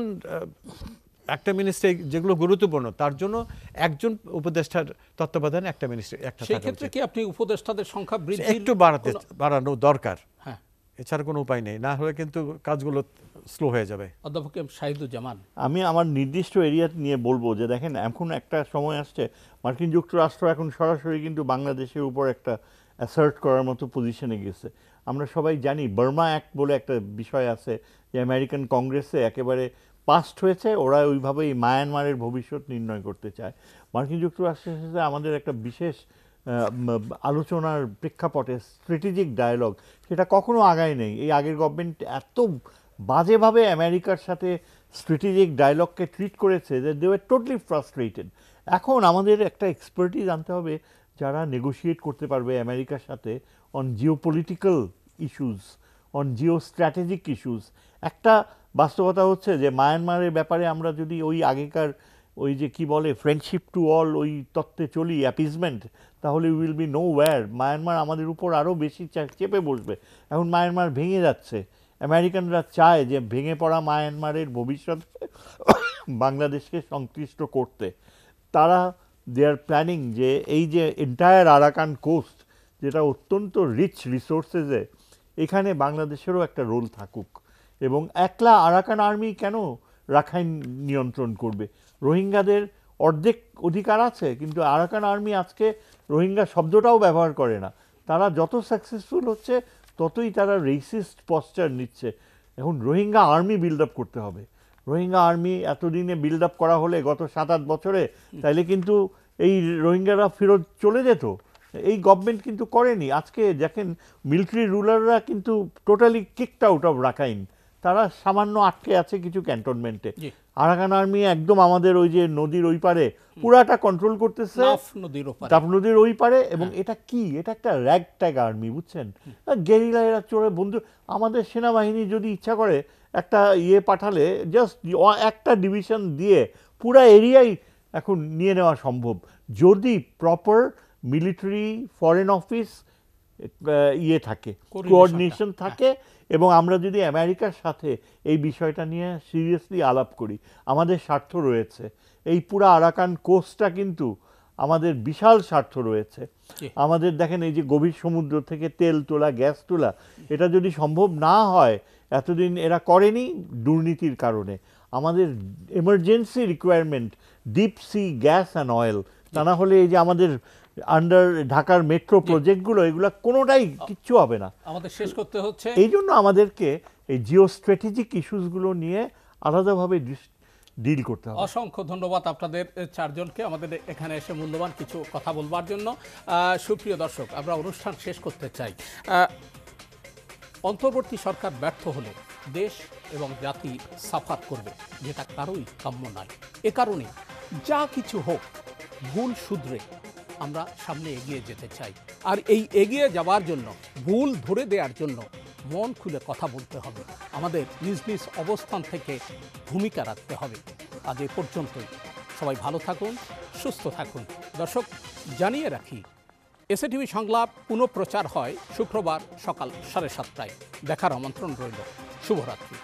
[SPEAKER 4] একটা মিনিস্ট্রি যেগুলো গুরুত্বপূর্ণ তার জন্য একজন উপদেষ্টার তত্ত্বাবধানে একটা মিনিস্ট্রি একটা
[SPEAKER 1] সেই ক্ষেত্রে কি আপনি উপদেষ্টাদের সংখ্যা বৃদ্ধি
[SPEAKER 4] একটু বাড়ানো দরকার।
[SPEAKER 1] হ্যাঁ,
[SPEAKER 4] এছাড়া কোনো উপায় নেই, না হলে কিন্তু কাজগুলো স্লো হয়ে যাবে।
[SPEAKER 1] অধ্যাপক শাহিদুজ্জামান।
[SPEAKER 5] আমি আমার নির্দিষ্ট এরিয়া নিয়ে বলবো যে দেখেন, এখন একটা সময় আসছে মার্কিন যুক্তরাষ্ট্র এখন সরাসরি কিন্তু বাংলাদেশের উপর একটা অ্যাসার্ট করার মতো পজিশনে গেছে। আমরা সবাই জানি বার্মা অ্যাক্ট বলে একটা বিষয় আছে যে আমেরিকান কংগ্রেসে একেবারে পাস্ট হয়েছে, ওরা ওইভাবেই মায়ানমারের ভবিষ্যৎ নির্ণয় করতে চায়। মার্কিন যুক্তরাষ্ট্রের সাথে আমাদের একটা বিশেষ আলোচনার প্রেক্ষাপটে স্ট্র্যাটেজিক ডায়ালগ, সেটা কখনো আগায় নেই। এই আগের গভর্নমেন্ট এত বাজেভাবে আমেরিকার সাথে স্ট্র্যাটেজিক ডায়ালগকে ট্রিট করেছে যে দে ওয়ার টোটালি ফ্রাস্ট্রেটেড। এখন আমাদের একটা এক্সপার্টিস আনতে হবে যারা নেগোশিয়েট করতে পারবে আমেরিকার সাথে on geopolitical issues, on Jio strategic issues. একটা বাস্তবতা হচ্ছে যে মায়ানমারের ব্যাপারে আমরা যদি ওই আগেকার ওই যে কি বলে ফ্রেন্ডশিপ টু অল ওই তত্ত্বে চলি, অ্যাপিজমেন্ট, তাহলে will be no wire. Myanmar আমাদের উপর আরও বেশি চেপে বসবে। এখন মায়ানমার ভেঙে যাচ্ছে, আমেরিকানরা চায় যে ভেঙে পড়া মায়ানমারের ভবিষ্যতে বাংলাদেশকে সংশ্লিষ্ট করতে। তারা দে আর প্ল্যানিং যে এই যে এন্টায়ার আরাকান কোস্ট, যেটা অত্যন্ত রিচ রিসোর্সেসে, এখানে বাংলাদেশেরও একটা রোল থাকুক। এবং একলা আরাকান আর্মি কেন রাখাইন নিয়ন্ত্রণ করবে? রোহিঙ্গাদের অর্ধেক অধিকার আছে, কিন্তু আরাকান আর্মি আজকে রোহিঙ্গা শব্দটাও ব্যবহার করে না। তারা যত সাকসেসফুল হচ্ছে ততই তারা রেসিস্ট পশ্চার নিচ্ছে। এখন রোহিঙ্গা আর্মি বিল্ড আপ করতে হবে। রোহিঙ্গা আর্মি এতদিনে বিল্ড আপ করা হলে গত 7-8 বছরে, তাইলে কিন্তু এই রোহিঙ্গারা ফেরত চলে যেত। এই গভর্নমেন্ট কিন্তু করেনি। আজকে দেখেন মিলিটারি রুলাররা কিন্তু totally kicked out of Rakhine, তারা সামান্য আটকে আছে কিছু ক্যান্টনমেন্টে। আরাকান আর্মি একদম আমাদের ওই যে নদীর ওই পারে পুরাটা কন্ট্রোল করতেছে, তাপ নদীর ওই পারে। এবং এটা কি, এটা একটা র্যাগ ট্যাগ আর্মি, বুঝছেন? গেরিলা এরা চলে বন্ধু। আমাদের সেনাবাহিনী যদি ইচ্ছা করে একটা ইয়ে পাঠালে জাস্ট একটা ডিভিশন দিয়ে পুরা এরিয়াই এখন নিয়ে নেওয়া সম্ভব, যদি প্রপার মিলিটারি ফরেন অফিস ইয়ে থাকে, কোঅর্ডিনেশন থাকে। এবং আমরা যদি আমেরিকার সাথে এই বিষয়টা নিয়ে সিরিয়াসলি আলাপ করি, আমাদের স্বার্থ রয়েছে। এই পুরা আরাকান কোস্টটা কিন্তু আমাদের বিশাল স্বার্থ রয়েছে। আমাদের দেখেন এই যে গভীর সমুদ্র থেকে তেল তোলা, গ্যাস তোলা, এটা যদি সম্ভব না হয়, এতদিন এরা করেনি দুর্নীতির কারণে। আমাদের emergency requirement deep sea gas and oil, তা না হলে এই যে আমাদের আন্ডার ঢাকার মেট্রো প্রজেক্টগুলো, এগুলো কোনোটাই কিচ্ছু হবে না।
[SPEAKER 1] আমাদের শেষ করতে হচ্ছে।
[SPEAKER 5] এই জন্য আমাদেরকে এই জিও স্ট্র্যাটেজিক ইস্যুসগুলো নিয়ে আলাদাভাবে ডিল করতে হবে।
[SPEAKER 1] অসংখ্য ধন্যবাদ আপনাদের চারজনকে আমাদের এখানে এসে মূল্যবান কিছু কথা বলবার জন্য। সুপ্রিয় দর্শক, আমরা অনুষ্ঠান শেষ করতে চাই। অন্তর্বর্তী সরকার ব্যর্থ হলে দেশ এবং জাতি সাফার করবে, যেটা কারোই কাম্য নয়। এ কারণে যা কিছু হোক ভুল শুধরে আমরা সামনে এগিয়ে যেতে চাই। আর এই এগিয়ে যাওয়ার জন্য, ভুল ধরে দেওয়ার জন্য মন খুলে কথা বলতে হবে, আমাদের নিজ নিজ অবস্থান থেকে ভূমিকা রাখতে হবে। আজ এ পর্যন্তই। সবাই ভালো থাকুন, সুস্থ থাকুন। দর্শক, জানিয়ে রাখি, এসএটিভি সংলাপ পুনঃপ্রচার হয় শুক্রবার সকাল 7:30টায়। দেখার আমন্ত্রণ রইল। শুভরাত্রি।